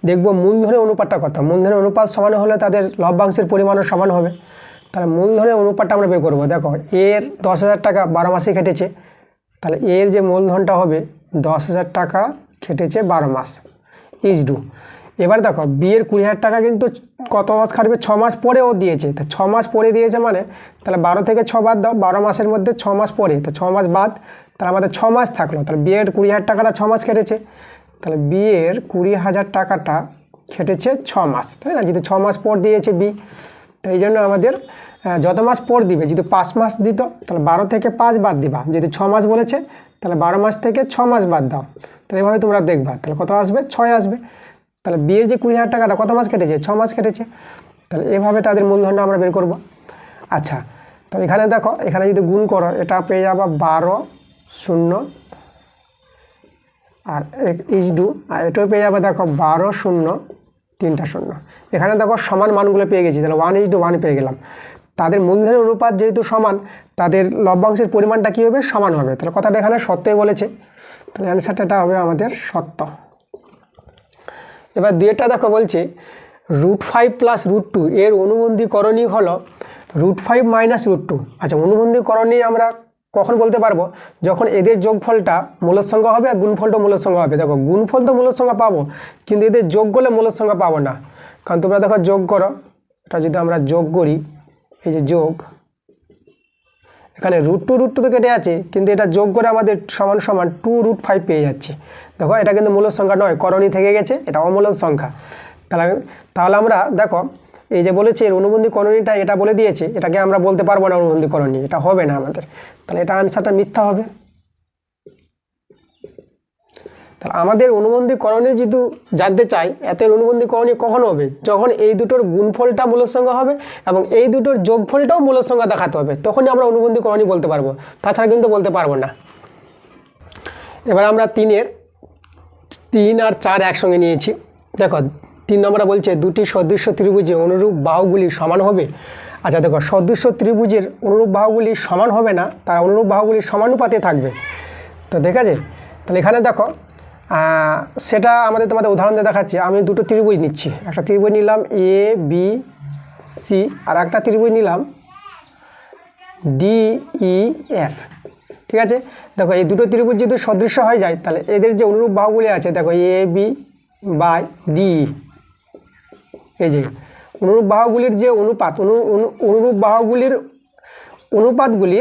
দেখবো মূলধনের অনুপাতটা কত। মূলধনের অনুপাত সমান হলে তাদের লভ্যাংশের পরিমাণও সমান হবে। তাহলে মূলধনের অনুপাতটা আমরা বের করবো। দেখো এর 10,000 টাকা 12 মাসে খেটেছে, তাহলে এর যে মূলধনটা হবে 10,000 টাকা খেটেছে 12 মাস ইজ ডু। এবার দেখো বি এর 20,000 টাকা কিন্তু কত মাস খাটবে, 6 মাস পরে ও দিয়েছে। তা 6 মাস পরে দিয়েছে মানে তাহলে 12 থেকে 6 বাদ দাও, 12 মাসের মধ্যে 6 মাস পরে, তো 6 মাস বাদ, তাহলে আমাদের 6 মাস থাকলো। তাহলে বি এর 20,000 টাকাটা 6 মাস খেটেছে, তাহলে বি এর 20,000 টাকাটা খেটেছে 6 মাস, তাই না? যেহেতু 6 মাস পর দিয়েছে বি, তো এই জন্য আমাদের যত মাস পর দিবে, যেহেতু 5 মাস দিত, তাহলে 12 থেকে 5 বাদ দিবা। যেহেতু 6 মাস বলেছে, তাহলে 12 মাস থেকে 6 মাস বাদ দাও। তাহলে এভাবে তোমরা দেখবা, তাহলে কত আসবে, 6 আসবে। তাহলে বিয়ের যে 20,000 টাকাটা কত মাস কেটেছে, 6 মাস কেটেছে। তাহলে এভাবে তাদের মূলধনটা আমরা বের করব। আচ্ছা, তো এখানে দেখো, এখানে যদি গুণ করো, এটা পেয়ে যাবা 12 0 আর ইজ ডু, আর এটাও পেয়ে যাবে দেখো 12 0 3টা 0। এখানে দেখো সমান মানগুলো পেয়ে গেছি, তাহলে 1:1 পেয়ে গেলাম। তাদের মূলধনের অনুপাত যেহেতু সমান, তাদের লভ্যাংশের পরিমাণটা কী হবে, সমান হবে। তাহলে কথাটা এখানে সত্যই বলেছে, তাহলে অ্যান্সারটা এটা হবে আমাদের সত্য। এবার 2টা দেখো বলছে √5 + √2 এর অনুবন্ধীকরণী হলো √5 - √2। আচ্ছা, অনুবন্ধীকরণী আমরা কখন বলতে পারবো, যখন এদের যোগফলটা মূলদ সংখ্যা হবে আর গুণফলটা মূলদ সংখ্যা হবে। দেখো গুণফল তো মূলদ সংখ্যা পাবো, কিন্তু এদের যোগ করলে মূলদ সংখ্যা পাবো না। কারণ তোমরা দেখো যোগ করো, এটা যদি আমরা যোগ করি, এই যে যোগ, এখানে √2 তো কেটে আছে, কিন্তু এটা যোগ করে আমাদের সমান সমান 2√5 পেয়ে যাচ্ছে। দেখো এটা কিন্তু মূলদ সংখ্যা নয়, করণী থেকে গেছে, এটা অমূলদ সংখ্যা। তাহলে আমরা দেখো এই যে বলেছে এর অনুবন্ধীকরণীটা এটা বলে দিয়েছে, এটাকে আমরা বলতে পারবো না অনুবন্ধীকরণী, এটা হবে না আমাদের। তাহলে এটা আনসারটা মিথ্যা হবে। তাহলে আমাদের অনুবন্ধীকরণী যেহেতু জানতে চাই, এতের অনুবন্ধীকরণী কখন হবে, যখন এই দুটোর গুণফলটা মূলদ সংখ্যা হবে এবং এই দুটোর যোগফলটাও মূলদ সংখ্যা দেখাতে হবে, তখনই আমরা অনুবন্ধীকরণী বলতে পারবো, তাছাড়া কিন্তু বলতে পারবো না। এবার আমরা 3 আর 4 একসঙ্গে নিয়েছি। দেখো 3 নম্বরে বলছে দুটি সদৃশ্য ত্রিভুজে অনুরূপ বাহুগুলি সমান হবে। আচ্ছা দেখো, সদৃশ্য ত্রিভুজের অনুরূপ বাহুগুলি সমান হবে না, তার অনুরূপ বাহুগুলি সমানুপাতে থাকবে। তো ঠিক আছে, তাহলে এখানে দেখো সেটা তোমাদের উদাহরণ দিয়ে দেখাচ্ছি। আমি দুটো ত্রিভুজ নিচ্ছি, একটা ত্রিভুজ নিলাম ABC আর একটা ত্রিভুজ নিলাম DEF। ঠিক আছে, দেখো এই দুটো ত্রিভুজ যদি সদৃশ্য হয়ে যায়, তাহলে এদের যে অনুরূপ বাহুগুলি আছে, দেখো AB/DE, এই যে অনুরূপ বাহুগুলির যে অনুপাত, অনুরূপ বাহুগুলির অনুপাতগুলি,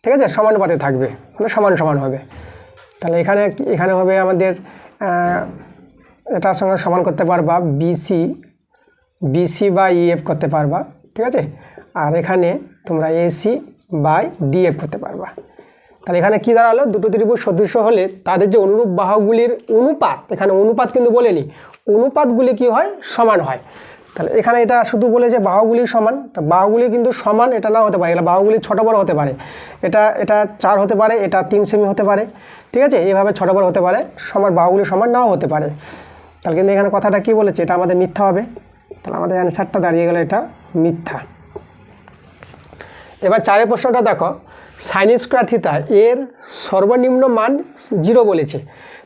ঠিক আছে, সমানুপাতে থাকবে, মানে সমান সমান হবে। তাহলে এখানে হবে আমাদের এটার সঙ্গে সমান করতে পারবা BC/EF করতে পারবা, ঠিক আছে, আর এখানে তোমরা AC/DF করতে পারবা। তাহলে এখানে কী দাঁড়ালো, দুটো ত্রিভুজ সদৃশ্য হলে তাদের যে অনুরূপ বাহুগুলির অনুপাত, এখানে অনুপাত কিন্তু বলেনি, অনুপাতগুলি কি হয়, সমান হয়। তাহলে এখানে এটা শুধু বলেছে বাহুগুলি সমান, তা বাহুগুলি কিন্তু সমান এটা না হতে পারে, এটা বাহুগুলি ছোটো বড় হতে পারে, এটা 4 হতে পারে, এটা 3 সেমি হতে পারে, ঠিক আছে, এইভাবে ছোটো বড় হতে পারে, সমান বাহুগুলি সমান নাও হতে পারে। তাহলে কিন্তু এখানে কথাটা কি বলেছে, এটা আমাদের মিথ্যা হবে। তাহলে আমাদের অ্যান্সারটা দাঁড়িয়ে গেল এটা মিথ্যা। এবার 4 প্রশ্নটা দেখো, sin² θ এর সর্বনিম্ন মান 0 বলেছে।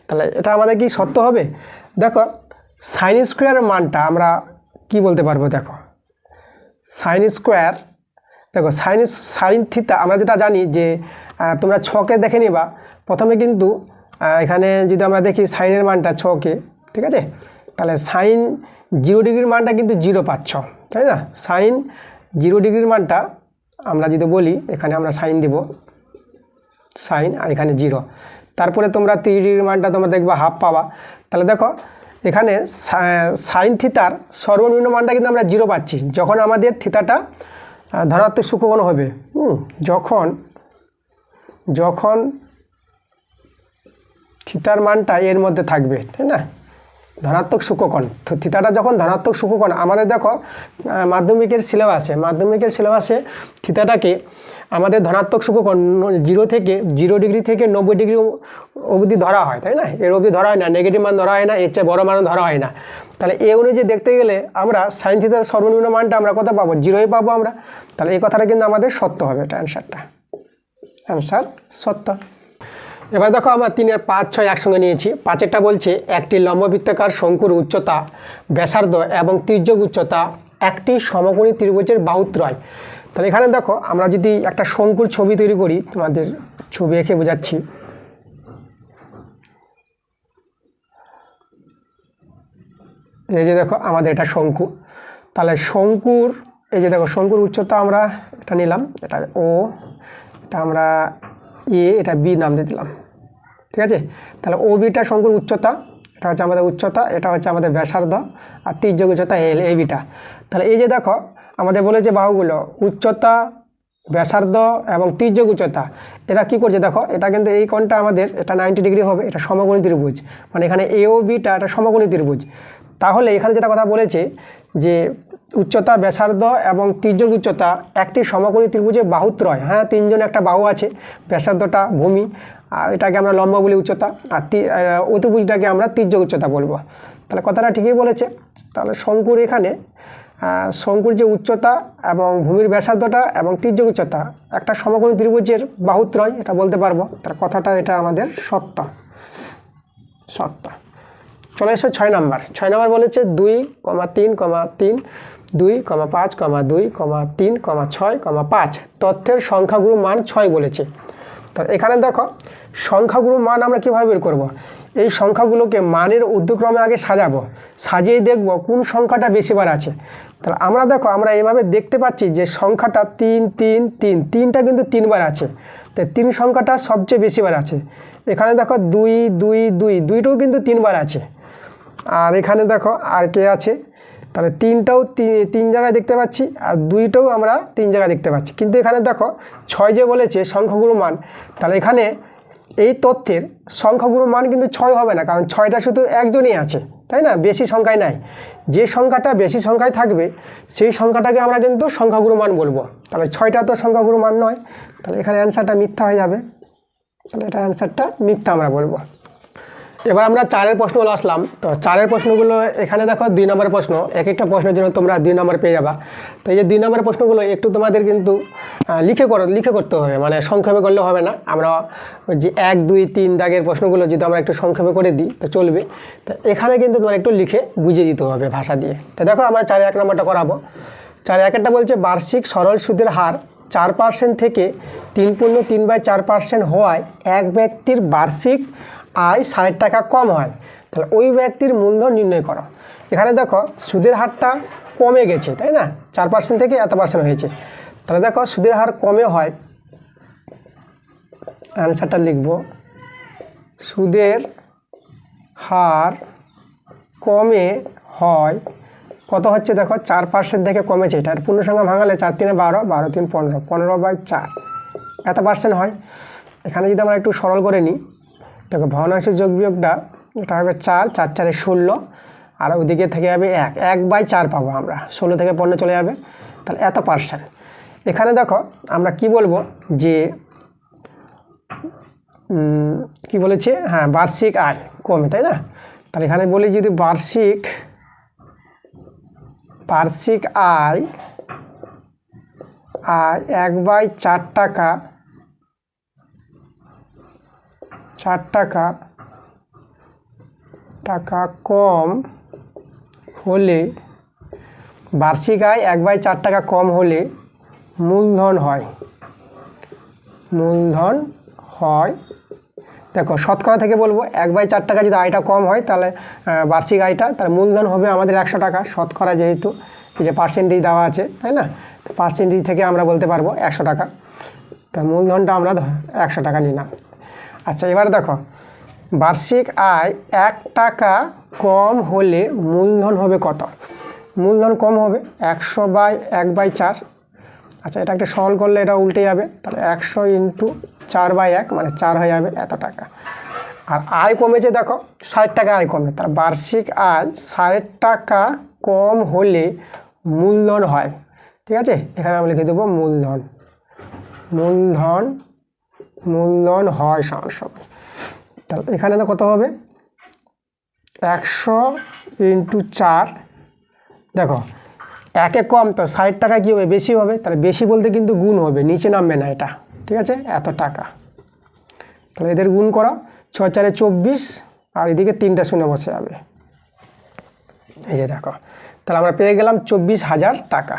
তাহলে এটা আমাদের কি সত্য হবে? দেখো sin² মানটা আমরা কি বলতে পারবো, দেখো sin², দেখো sin θ আমরা যেটা জানি যে তোমরা ছকে দেখে নিবা, প্রথমে কিন্তু এখানে যদি আমরা দেখি সাইনের মানটা 6কে, ঠিক আছে, তাহলে sin 0 ডিগ্রির মানটা কিন্তু 0 পাচ্ছ, তাই না? sin 0 ডিগ্রির মানটা আমরা যদি বলি, এখানে আমরা সাইন দিব, সাইন, আর এখানে 0, তারপরে তোমরা 30 ডিগ্রির মানটা তোমরা দেখবা হাফ পাবা। তাহলে দেখো এখানে sin থিতার সর্বনিম্ন মানটা কিন্তু আমরা 0 পাচ্ছি, যখন আমাদের থিতাটা ধনাত্মক সূক্ষ্মকোণ হবে, যখন থিতার মানটা এর মধ্যে থাকবে, তাই না, ধনাত্মক সূক্ষ্মকোণ। তো থিতাটা যখন ধনাত্মক সূক্ষ্মকোণ, আমাদের দেখো মাধ্যমিকের সিলেবাসে থিতাটাকে আমাদের ধনাত্মক সূক্ষ্মকোণ 0 ডিগ্রি থেকে 90 ডিগ্রি অবধি ধরা হয়, তাই না? এর অবধি ধরা হয় না, নেগেটিভ মান ধরা হয় না, এর চেয়ে বড় মান ধরা হয় না। তাহলে এই অনুযায়ী দেখতে গেলে আমরা সাইন থিতার সর্বনিম্ন মানটা আমরা কত পাবো? 0 পাবো আমরা। তাহলে এই কথাটা কিন্তু আমাদের সত্য হবে, এটা অ্যান্সার সত্য। এবার দেখো আমরা 3 আর 5, 6 একসঙ্গে নিয়েছি। 5এরটা বলছে একটি লম্ববৃত্তাকার শঙ্কুর উচ্চতা, ব্যাসার্ধ এবং তির্যক উচ্চতা একটি সমকোণী ত্রিভুজের বাহুত্রয়। তাহলে এখানে দেখো আমরা যদি একটা শঙ্কুর ছবি তৈরি করি, তোমাদের ছবি এঁকে বোঝাচ্ছি। এই যে দেখো আমাদের এটা শঙ্কু। তাহলে শঙ্কুর এই যে দেখো শঙ্কুর উচ্চতা আমরা এটা নিলাম, এটা ও, এটা আমরা এ, এটা বি নাম দিয়ে দিলাম, ঠিক আছে? তাহলে ও বিটা শঙ্কুর উচ্চতা, এটা হচ্ছে আমাদের উচ্চতা, এটা হচ্ছে আমাদের ব্যাসার্ধ, আর তির্যক উচ্চতা এল, এই বিটা। তাহলে এই যে দেখো আমাদের বলেছে বাহুগুলো উচ্চতা, ব্যাসার্ধ এবং তির্যক উচ্চতা, এরা কি করছে দেখো, এটা কিন্তু এই কোণটা আমাদের এটা 90 ডিগ্রি হবে, এটা সমকোণী ত্রিভুজ, মানে এখানে এ ও বিটা এটা সমকোণী ত্রিভুজ। তাহলে এখানে যেটা কথা বলেছে যে উচ্চতা, ব্যাসার্ধ এবং তির্যক উচ্চতা একটি সমকোণী ত্রিভুজের বাহুত্রয়। হ্যাঁ, 3 জন একটা বাহু আছে, ব্যাসার্ধটা ভূমি, আর এটাকে আমরা লম্ব বলি উচ্চতা, আর অতিভুজটাকে আমরা তির্যক উচ্চতা বলবো। তাহলে কথাটা ঠিকই বলেছে। তাহলে শঙ্কুর এখানে শঙ্কুর যে উচ্চতা এবং ভূমির ব্যাসার্ধটা এবং তির্যক উচ্চতা একটা সমকোণী ত্রিভুজের বাহুত্রয়, এটা বলতে পারবো। তার কথাটা এটা আমাদের সত্য। চলে এসো 6 নম্বর। 6 নম্বর বলেছে 2,3,3, 2,5,2,3,6,5 তথ্যের সংখ্যাগুরু মান 6 বলেছে। তো এখানে দেখো সংখ্যাগুরু মান আমরা কীভাবে বের করব? এই সংখ্যাগুলোকে মানের ঊর্ধ্বক্রমে আগে সাজাবো, সাজিয়ে দেখব কোন সংখ্যাটা বেশিবার আছে। তাহলে আমরা এইভাবে দেখতে পাচ্ছি যে সংখ্যাটা 3, 3, 3, 3টা কিন্তু 3বার আছে, তাই 3 সংখ্যাটা সবচেয়ে বেশিবার আছে। এখানে দেখো 2, 2, 2, 2টাও কিন্তু 3বার আছে। আর এখানে দেখো আর কে আছে, তাহলে 3টাও 3 জায়গায় দেখতে পাচ্ছি, আর 2টাও আমরা 3 জায়গায় দেখতে পাচ্ছি। কিন্তু এখানে দেখো 6 যে বলেছে সংখ্যাগুরু মান, তাহলে এখানে এই তথ্যের সংখ্যাগুরু মান কিন্তু 6 হবে না, কারণ 6টা শুধু একজনই আছে, তাই না? বেশি সংখ্যায় নাই। যে সংখ্যাটা বেশি সংখ্যায় থাকবে সেই সংখ্যাটাকে আমরা কিন্তু সংখ্যাগুরু মান বলবো। তাহলে 6টা তো সংখ্যাগুরু মান নয়, তাহলে এখানে অ্যান্সারটা মিথ্যা হয়ে যাবে। তাহলে এটা অ্যান্সারটা মিথ্যা আমরা বলবো। এবার আমরা 4এর প্রশ্নগুলো আসলাম। তো 4এর প্রশ্নগুলো এখানে দেখো 2 নম্বরের প্রশ্ন, এক একটা প্রশ্নের জন্য তোমরা 2 নম্বর পেয়ে যাবা। তো এই যে 2 নম্বরের প্রশ্নগুলো একটু তোমাদের কিন্তু লিখে করতে হবে, মানে সংক্ষেপে করলে হবে না। আমরা যে 1, 2, 3 দাগের প্রশ্নগুলো যদি আমরা একটু সংক্ষেপে করে দিই তো চলবে। তো এখানে কিন্তু তোমার একটু লিখে বুঝিয়ে দিতে হবে ভাষা দিয়ে। তো দেখো আমরা 4 1 নম্বরটা করাবো। 4 1 বলছে বার্ষিক সরল সুদের হার 4% থেকে 3.3/4% হওয়ায় এক ব্যক্তির বার্ষিক আয় 60 টাকা কম হয়, তাহলে ওই ব্যক্তির মূলধন নির্ণয় করো। এখানে দেখো সুদের হারটা কমে গেছে, তাই না? 4% থেকে এত % হয়েছে। তাহলে দেখো সুদের হার কমে হয়, অ্যান্সারটা লিখব সুদের হার কমে হয় কত হচ্ছে দেখো 4% থেকে কমেছে, এটা পূর্ণ সংখ্যা ভাঙালে 4 3 12, 12 3 15, 15/4 এত % হয়। এখানে যদি আমরা একটু সরল করে নিই, দেখো ভগ্নাংশের যোগ বিয়োগটা এটা হবে 4, 4 4 16, আর ওদিকে থেকে যাবে 1/4 পাবো আমরা, 16 থেকে 15 চলে যাবে, তাহলে এত %। এখানে দেখো আমরা কি বলবো যে কি বলেছে, হ্যাঁ বার্ষিক আয় কমে, তাই না? তাহলে এখানে বলি যদি বার্ষিক আয় 1/4 টাকা, 4 টাকা কম হলে, বার্ষিক আয় 1/4 টাকা কম হলে মূলধন হয়। দেখো শতকরা থেকে বলবো 1/4 টাকা যদি আয়টা কম হয় তাহলে বার্ষিক আয়টা, তাহলে মূলধন হবে আমাদের 100 টাকা। শতকরা যেহেতু এই যে পার্সেন্টেজ দেওয়া আছে, তাই না? তো পার্সেন্টেজ থেকে আমরা বলতে পারবো 100 টাকা, তা মূলধনটা আমরা 100 টাকা নিলাম। আচ্ছা এবার দেখো বার্ষিক আয় 1 টাকা কম হলে মূলধন হবে কত? মূলধন কম হবে 100/1/4। আচ্ছা এটা একটা সরল করলে এটা উল্টে যাবে, তাহলে 100 × 4/1 মানে 4 হয়ে যাবে এত টাকা। আর আয় কমেছে দেখো 60 টাকা আয় কমে, তার বার্ষিক আয় 60 টাকা কম হলে মূলধন হয়। ঠিক আছে, এখানে আমি লিখে দেবো মূলধন। মূলধন হয় সমান সমান, তাহলে এখানে কত হবে 100 × 4। দেখো একে কম তো 60 টাকা কী হবে বেশি হবে, তাহলে বেশি বলতে কিন্তু গুণ হবে, নিচে নামবে না এটা। ঠিক আছে, এত টাকা, তাহলে এদের গুণ করো, 6 × 4 = 24, আর এদিকে 3টা শূন্য বসে যাবে। এই যে দেখো, তাহলে আমরা পেয়ে গেলাম 24,000 টাকা।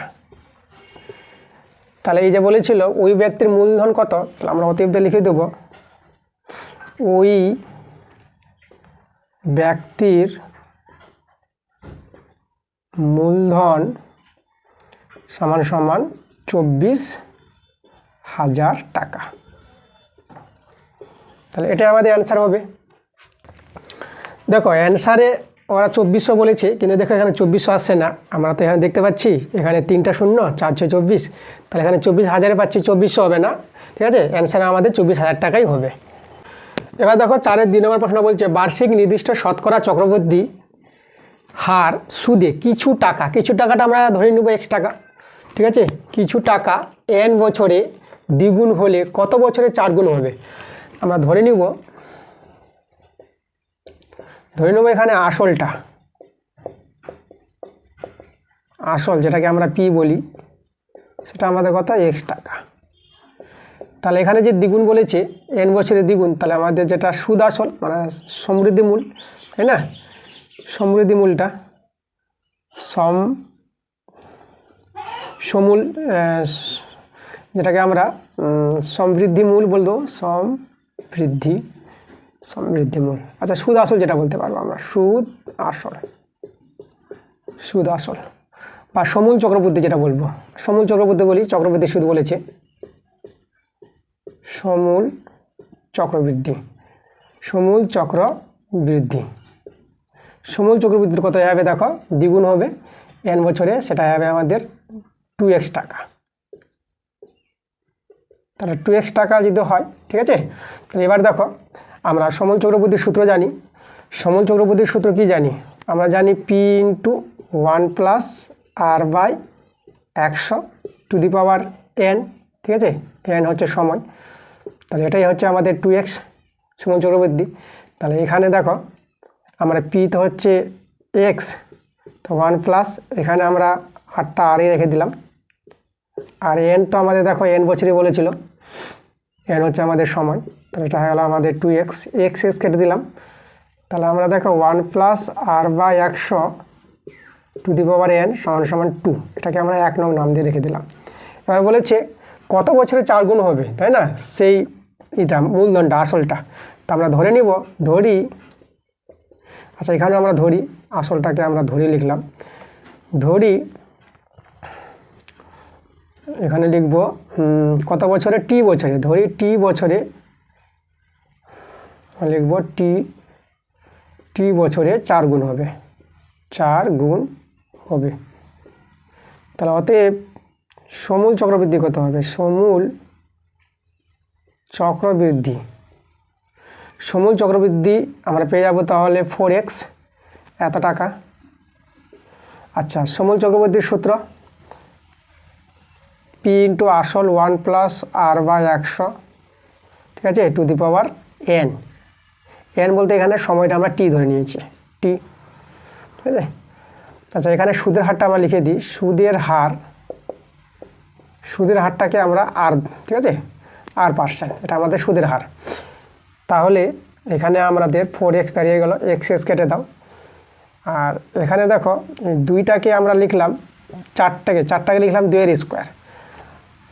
তাহলে এই যে বলেছিল ওই ব্যক্তির মূলধন কত, তাহলে আমরা অতএব লিখে দেব ওই ব্যক্তির মূলধন সমান সমান 24,000 টাকা। তাহলে এটা আমাদের অ্যান্সার হবে। দেখো অ্যান্সারে ওরা 2400 বলেছে, কিন্তু দেখো এখানে 2400 আসছে না, আমরা তো এখানে দেখতে পাচ্ছি এখানে 3টা শূন্য, 4 × 6 = 24, তাহলে এখানে 24,000 পাচ্ছি, 2400 হবে না। ঠিক আছে, অ্যান্সার আমাদের 24,000 টাকাই হবে। এবার দেখো 4-এর 2 নম্বর প্রশ্ন বলছে বার্ষিক নির্দিষ্ট শতকরা চক্রবৃদ্ধি হার সুদে কিছু টাকাটা আমরা ধরে নেব x টাকা। ঠিক আছে, কিছু টাকা n বছরে দ্বিগুণ হলে কত বছরে 4 গুণ হবে। আমরা ধরে নেব এখানে আসল যেটাকে আমরা p বলি, সেটা আমাদের কত x টাকা। তাহলে এখানে যে দ্বিগুণ বলেছে n বছরে দ্বিগুণ, তাহলে আমাদের যেটা সুদ আসল মানে সমৃদ্ধি মূল, তাই না, সমৃদ্ধি মূলটা সমূল যেটাকে আমরা সমৃদ্ধি মূল বলবো, সমৃদ্ধি মূল। আচ্ছা, সুদ আসল যেটা বলতে পারবো আমরা, সুদ আসল বা সমূল চক্রবৃদ্ধি যেটা বলবো, সমূল চক্রবৃদ্ধি বলি, চক্রবৃদ্ধি সুদ বলেছে, সমূল চক্রবৃদ্ধির কত হবে দেখো, দ্বিগুণ হবে n বছরে, সেটা হবে আমাদের 2x টাকা। তাহলে 2x টাকা যদি হয়, ঠিক আছে। তাহলে এবার দেখো আমরা সমূল চক্রবৃদ্ধির সূত্র জানি। সমূল চক্রবৃদ্ধির সূত্র কি জানি, আমরা জানি p × 1 + r/100⁴n। ঠিক আছে, n হচ্ছে সময়, তাহলে এটাই হচ্ছে আমাদের 2x সমূল চক্রবৃদ্ধি। তাহলে এখানে দেখো আমরা p তো হচ্ছে x, তো 1 এখানে আমরা আরটা আর রেখে দিলাম, আর n তো আমাদের দেখো n বছরই বলেছিল, n হচ্ছে আমাদের সময়, তাহলে এটা হয়ে গেল আমাদের 2x, x কেটে দিলাম। তাহলে আমরা দেখো 1 + r/100⁴n = 2, এটাকে আমরা 1 নং নাম দিয়ে রেখে দিলাম। এবার বলেছে কত বছরে 4 গুণ হবে, তাই না, সেই এটা মূলধনটা আসলটা। তা আমরা ধরে নিব, আচ্ছা এখানে আমরা আসলটাকে আমরা লিখলাম, এখানে লিখব কত বছরে, t বছরে, t বছরে লিখব t বছরে 4 গুণ হবে, 4 গুণ হবে। তাহলে অতএব সমূল চক্রবৃদ্ধি কত হবে, সমূল চক্রবৃদ্ধি আমরা পেয়ে যাব তাহলে 4x এত টাকা। আচ্ছা, সমূল চক্রবৃদ্ধির সূত্র p × আসল 1 + r/100, ঠিক আছে, n বলতে এখানে সময়টা আমরা t ধরে নিয়েছি, ঠিক আছে। আচ্ছা, এখানে সুদের হারটা আমরা লিখে দিই, সুদের হারটাকে আমরা r, ঠিক আছে, r%, এটা আমাদের সুদের হার। তাহলে এখানে আমাদের 4x দাঁড়িয়ে গেল, x কেটে দাও। আর এখানে দেখো 2টাকে আমরা লিখলাম, 4টাকে লিখলাম 2 এর স্কোয়ার,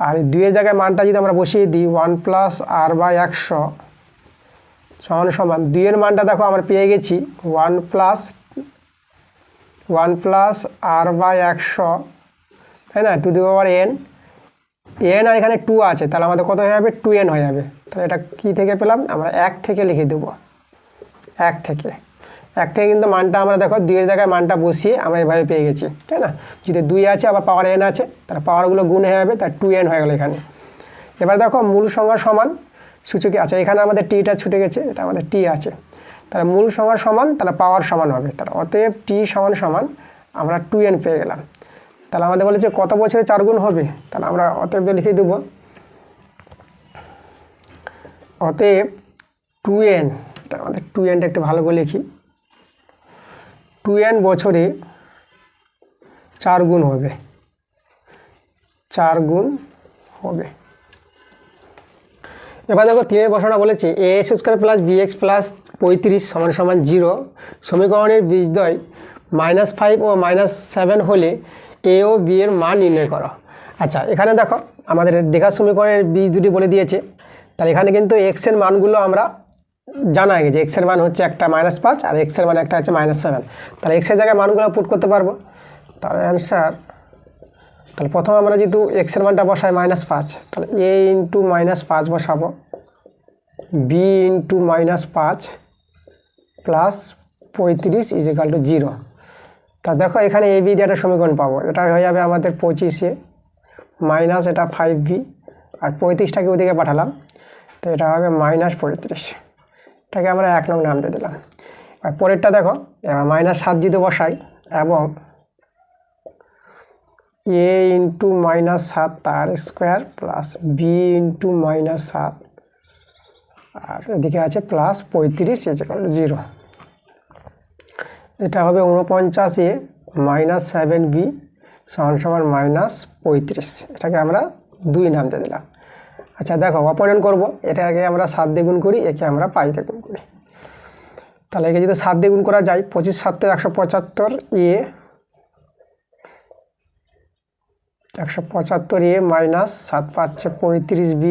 আর 2 এর জায়গায় মানটা যদি আমরা বসিয়ে দিই 1 + r/100 = 2 এর মানটা দেখো আমরা পেয়ে গেছি 1 + r/100, তাই না, n, আর এখানে 2 আছে, তাহলে আমাদের কত হয়ে যাবে, 2n হয়ে যাবে। তাহলে এটা কি থেকে পেলাম, আমরা 1 থেকে লিখে দেবো, 1 থেকে কিন্তু মানটা আমরা দেখো 2 এর জায়গায় মানটা বসিয়ে আমরা এভাবে পেয়ে গেছি, তাই না। যদি 2 আছে আবার পাওয়ার n আছে, তাহলে পাওয়ারগুলো গুণ হয়ে যাবে, তার 2n হয়ে গেল এখানে। এবার দেখো মূল সংখ্যা সমান সূচকে আচ্ছা এখানে আমাদের টিটা ছুটে গেছে, এটা আমাদের টি আছে, তাহলে মূল সমান সমান তাহলে পাওয়ার সমান হবে, তাহলে অতএব টি সমান সমান আমরা 2n পেয়ে গেলাম। তাহলে আমাদের বলেছে কত বছরে 4 গুণ হবে, তাহলে আমরা অতএব লিখে দেব অতএব 2n, এটা আমাদের 2nটা একটু ভালো করে লিখি, 2n বছরে 4 গুণ হবে, 4 গুণ হবে। এবার দেখো 3 প্রশ্নটা বলেছে ax square plus bx plus 35 সমান সমান 0 সমীকরণের বীজদ্বয় -5 ও -7 হলে a ও b এর মান নির্ণয় করো। আচ্ছা এখানে দেখো আমাদের দেখা সমীকরণের বীজ দুটি বলে দিয়েছে, তাহলে এখানে কিন্তু x এর মানগুলো আমরা জানা হয়ে গেছে, x এর মান হচ্ছে একটা -5 আর x এর মান একটা হচ্ছে -7, তাহলে x এর জায়গায় মানগুলো পুট করতে পারবো। তাহলে অ্যান্সার, তাহলে প্রথম আমরা যেহেতু x এর মানটা বসাই -5, তাহলে a ইন্টু -5 বসাবো, b into -5 plus 35 is equal to 0। তা দেখো এখানে a b দিয়ে একটা সমীকরণ পাবো, এটা হয়ে যাবে আমাদের 25a মাইনাস এটা 5b আর 35টাকে ওদিকে পাঠালাম, তো এটা হবে -35, এটাকে আমরা 1 নং নাম দিয়ে দিলাম। আর পরেরটা দেখো -7 যদি বসাই এবং a ইন্টু -7 তার স্কোয়ার প্লাস b ইন্টু -7 আর এদিকে আছে প্লাস 35 0, এটা হবে 49a -7b সমান সমান -35, এটাকে আমরা 2 নাম দিয়ে দিলাম। আচ্ছা দেখো অপনয়ন করবো, এটাকে আমরা 7 দিয়ে গুণ করি, একে আমরা 5 দিয়ে গুণ করি, তাহলে একে যদি 7 দিয়ে গুণ করা যায় 25 7 175a 175a মাইনাস 7 5 35b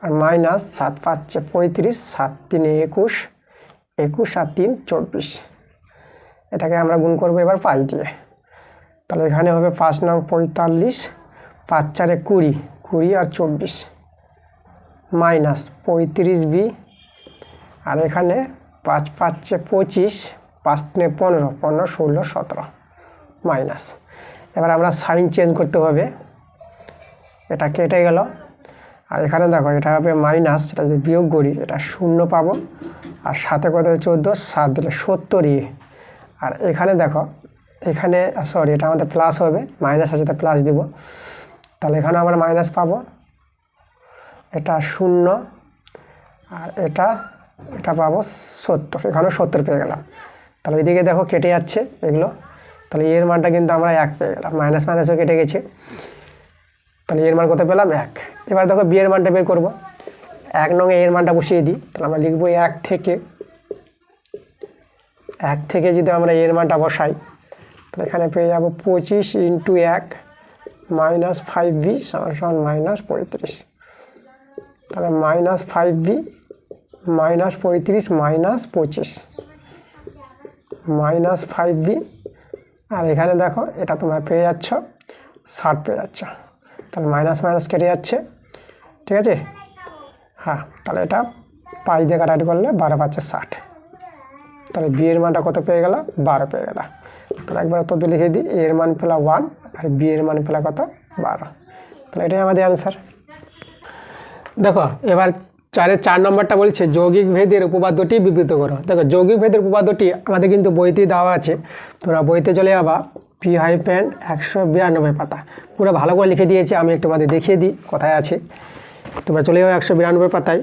আর মাইনাস 7 5 35 7 3 21 21 আর 3 24, এটাকে আমরা গুণ করবো এবার 5 দিয়ে, তাহলে এখানে হবে 5 নং 45 5 4 20 20 আর 24 মাইনাস 35b আর এখানে 5 5 25 5 3 15 15 16 17 মাইনাস। এবার আমরা সাইন চেঞ্জ করতে হবে, এটা কেটে গেল আর এখানে দেখো এটা হবে মাইনাস, এটা যদি বিয়োগ করি এটা 0 পাবো আর সাথে কত 14 7 দিলে 70 আর এখানে দেখো এখানে সরি এটা আমাদের প্লাস হবে, মাইনাস আছে তাই প্লাস দিব, তাহলে এখানে আমরা মাইনাস পাবো, এটা 0 আর এটা পাবো 70, এখানে 70 পেয়ে গেলাম। তাহলে এদিকে দেখো কেটে যাচ্ছে এগুলো, তাহলে এর মানটা কিন্তু আমরা 1 পেয়ে গেলাম, মাইনাস মাইনাসও কেটে গেছে, তাহলে এর মান কত পেলাম 1। এবার দেখো বি এর মানটা বের করবো, 1 নং এর মানটা বসিয়ে দিই, তাহলে আমরা লিখবো 1 থেকে যদি আমরা এর মানটা বসাই তাহলে এখানে পেয়ে যাবো 25 ইন্টু 1 মাইনাস 5b সমান মাইনাস 35, তাহলে minus 5b minus 35 minus 25 minus 5b আর এখানে দেখো এটা তোমরা পেয়ে যাচ্ছ 60 পেয়ে যাচ্ছ, তাহলে মাইনাস মাইনাস কেটে যাচ্ছে, ঠিক আছে। হ্যাঁ তাহলে এটা 5 দিয়ে কাটাকাটি করলে 12 পাচ্ছে 60, তাহলে বি এর মানটা কত পেয়ে গেল 12 পেয়ে গেল। তাহলে একবার তত লিখে দিই, এ এর মান পেলা 1 আর বি এর মান পেলা কত 12, তাহলে এটাই আমাদের অ্যান্সার। দেখো এবার 4 নম্বরটা বলছে যৌগিক ভেদের উপপাদ্যটি বিবৃত করো। দেখো যৌগিক ভেদের উপপাদ্যটি আমাদের কিন্তু বইতেই দেওয়া আছে, তোমরা বইতে চলে যাবা P-192 পাতা, পুরো ভালো করে লিখে দিয়েছি, আমি একটু আমাদের দেখিয়ে দিই কোথায় আছে। তোমরা চলে যাও 192 পাতায়,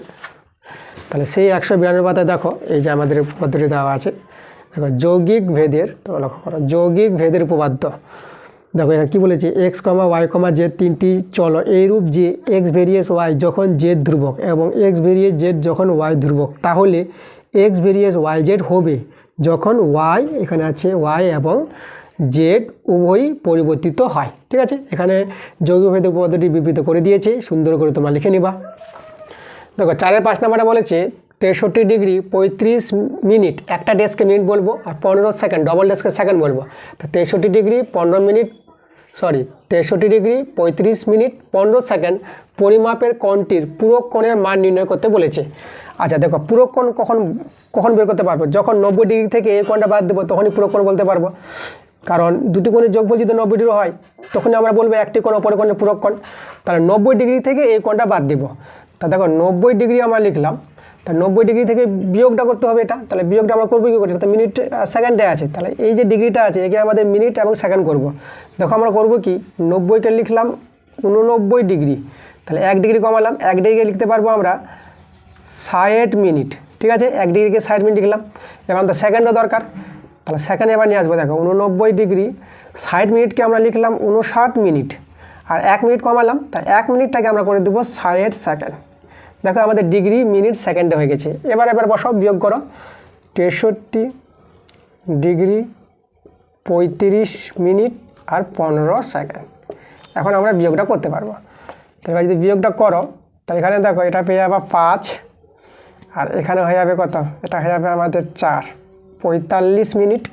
তাহলে সেই 192 পাতায় দেখো এই যে আমাদের উপপাদ্যটি দেওয়া আছে। দেখো যৌগিক ভেদের, তোমরা লক্ষ্য করো যৌগিক ভেদের উপপাদ্য। দেখো এখানে কী বলেছে, এক্স কমা ওয়াই কমা জেড তিনটি চলো এইরূপ যে এক্স ভেরিয়েস ওয়াই যখন জেড ধ্রুবক এবং এক্স ভেরিয়েস জেড যখন ওয়াই ধ্রুবক, তাহলে এক্স ভেরিয়েস ওয়াই জেড হবে যখন ওয়াই, এখানে আছে ওয়াই এবং জেড উভয়ই পরিবর্তিত হয়। ঠিক আছে, এখানে যৌগিক ভেদের উপপাদ্যটি বিবৃত করে দিয়েছে, সুন্দর করে তোমরা লিখে নিবা। দেখো 4 5 নাম্বারটা বলেছে 63 ডিগ্রি 35 মিনিট, একটা ডেস্কে মিনিট বলবো আর 15 সেকেন্ড ডবল ডেস্কে সেকেন্ড বলবো। তো 63 degree 15 minute 63 degree 35 minute 15 second পরিমাপের কোণটির পূরক কোণের মান নির্ণয় করতে বলেছে। আচ্ছা দেখো পূরক কোণ কখন বের করতে পারবো, যখন 90 ডিগ্রি থেকে এই কোণটা বাদ দেবো তখনই পূরক কোণ বলতে পারবো, কারণ দুটি কোণের যোগফল যদি 90 ডিগ্রি হয় তখনই আমরা বলবো একটি কোণ অপর কোণের পূরক কোণ। তাহলে 90 ডিগ্রি থেকে এই কোণটা বাদ দিব, তা দেখো 90 ডিগ্রি আমরা লিখলাম, তা 90 ডিগ্রি থেকে বিয়োগটা করতে হবে এটা, তাহলে বিয়োগটা আমরা করবো কী করে, এটা তো মিনিট সেকেন্ডে আছে, তাহলে এই যে ডিগ্রিটা আছে একে আমাদের মিনিট এবং সেকেন্ড করব। দেখো আমরা করব কি 90কে লিখলাম 89 ডিগ্রি, তাহলে 1 ডিগ্রি কমালাম, 1 ডিগ্রি লিখতে পারবো আমরা 60 মিনিট, ঠিক আছে, 1 ডিগ্রিকে 60 মিনিট লিখলাম। এবার আমাদের সেকেন্ডও দরকার, তাহলে সেকেন্ড এবার নিয়ে আসবো। দেখো 89 ডিগ্রি 60 মিনিটকে আমরা লিখলাম 59 মিনিট, আর 1 মিনিট কমালাম, তাই 1 মিনিটটাকে আমরা করে দেবো 60 সেকেন্ড। দেখো আমাদের ডিগ্রি মিনিট সেকেন্ডে হয়ে গেছে। এবার বসাও, বিয়োগ করো, 63 ডিগ্রি 35 মিনিট আর 15 সেকেন্ড। এখন আমরা বিয়োগটা করতে পারবো। তাহলে যদি বিয়োগটা করো, তাহলে এখানে দেখো এটা পেয়ে যাবে 5, আর এখানে হয়ে যাবে কত, এটা হয়ে যাবে আমাদের 4, 45 মিনিট,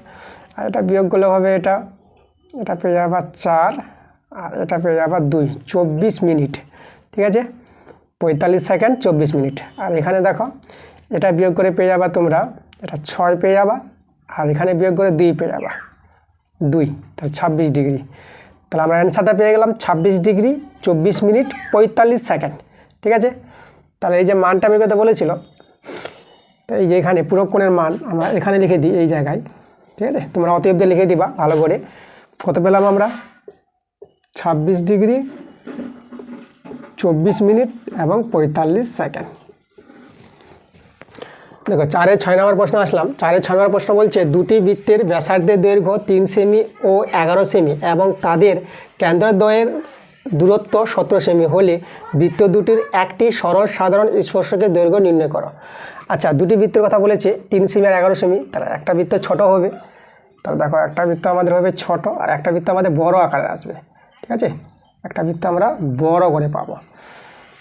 আর এটা বিয়োগ করলে হবে এটা পেয়ে যাবে 4, আর এটা পেয়ে যাবে 2, 24 মিনিট, ঠিক আছে, 45 সেকেন্ড 24 মিনিট। আর এখানে দেখো এটা বিয়োগ করে পেয়ে যাবা তোমরা, এটা 6 পেয়ে যাবা, আর এখানে বিয়োগ করে 2 পেয়ে যাবা, 2, তাহলে 26 ডিগ্রি। তাহলে আমরা অ্যান্সারটা পেয়ে গেলাম 26 ডিগ্রি 24 মিনিট 45 সেকেন্ড, ঠিক আছে। তাহলে এই যে মানটা আমি কথা বলেছিল, তো এই যে এখানে পূরক কোণের মান আমরা এখানে লিখে দিই এই জায়গায়, ঠিক আছে, তোমরা অতএব দিয়ে লিখে দিবা ভালো করে। কত পেলাম আমরা, 26 ডিগ্রি 24 মিনিট এবং 45 সেকেন্ড। দেখো 4-এর 6 নম্বর প্রশ্ন আসলাম। 4-এর 6 নম্বর প্রশ্ন বলছে দুটি বৃত্তের ব্যাসার্ধের দৈর্ঘ্য 3 সেমি ও 11 সেমি এবং তাদের কেন্দ্রদ্বয়ের দূরত্ব 17 সেমি হলে বৃত্ত দুটির একটি সরল সাধারণ স্পর্শকের দৈর্ঘ্য নির্ণয় করো। আচ্ছা, দুটি বৃত্তের কথা বলেছে 3 সেমি আর 11 সেমি, তাহলে একটা বৃত্ত ছোট হবে, তাহলে দেখো একটা বৃত্ত আমাদের হবে ছোট, আর একটা বৃত্ত আমাদের বড় আকারে আসবে, ঠিক আছে, একটা বৃত্ত আমরা বড় করে পাবো।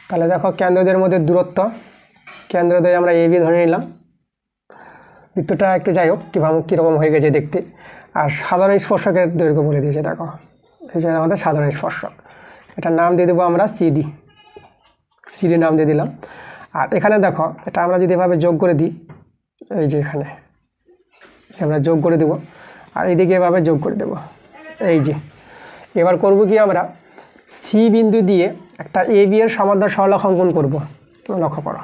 তাহলে দেখো কেন্দ্রদের মধ্যে দূরত্ব, কেন্দ্রদ্বয় আমরা এবি ধরে নিলাম, বৃত্তটা একটু যাই হোক কীরকম হয়ে গেছে দেখতে। আর সাধারণ স্পর্শকের দৈর্ঘ্য বলে দিয়েছে, দেখো এই যে আমাদের সাধারণ স্পর্শক, এটার নাম দিয়ে দেবো আমরা সিডি নাম দিয়ে দিলাম। আর এখানে দেখো এটা আমরা যদি এভাবে যোগ করে দিই, এই যে এখানে আমরা যোগ করে দেবো, আর এইদিকে এভাবে যোগ করে দেবো, এই যে। এবার করব কি, আমরা সি বিন্দু দিয়ে একটা এবি এর সমান্তরাল সরলরেখা অঙ্কন করব। লক্ষ্য করো,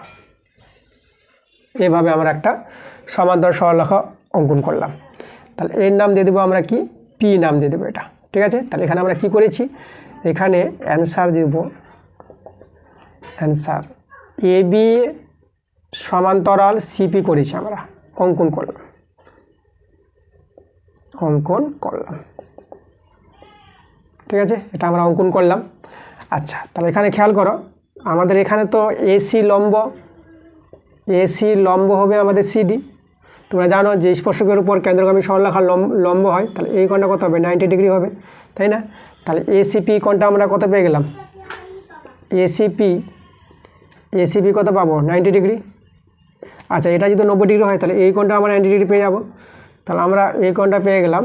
এভাবে আমরা একটা সমান্তরাল সরলরেখা অঙ্কন করলাম। তাহলে এর নাম দিয়ে দেবো আমরা কি, পি নাম দিয়ে দেবো এটা, ঠিক আছে। তাহলে এখানে আমরা কি করেছি, এখানে অ্যান্সার দেব, অ্যান্সার এবি সমান্তরাল সিপি করেছি আমরা, অঙ্কন করলাম, ঠিক আছে, এটা আমরা অঙ্কন করলাম। আচ্ছা, তাহলে এখানে খেয়াল করো, আমাদের এখানে তো এসি লম্ব হবে আমাদের সিডি। তোমরা জানো যে স্পর্শকের উপর কেন্দ্রগামী সরলরেখার লম্ব হয়, তাহলে এই কোণটা কত হবে, 90 ডিগ্রি হবে, তাই না। তাহলে এসিপি কোণটা আমরা কত পেয়ে গেলাম, এসিপি কত পাবো, 90 ডিগ্রি। আচ্ছা, এটা যদি 90 ডিগ্রি হয় তাহলে এই কোণটা আমরা 90 ডিগ্রি পেয়ে যাব। তাহলে আমরা এই কোণটা পেয়ে গেলাম,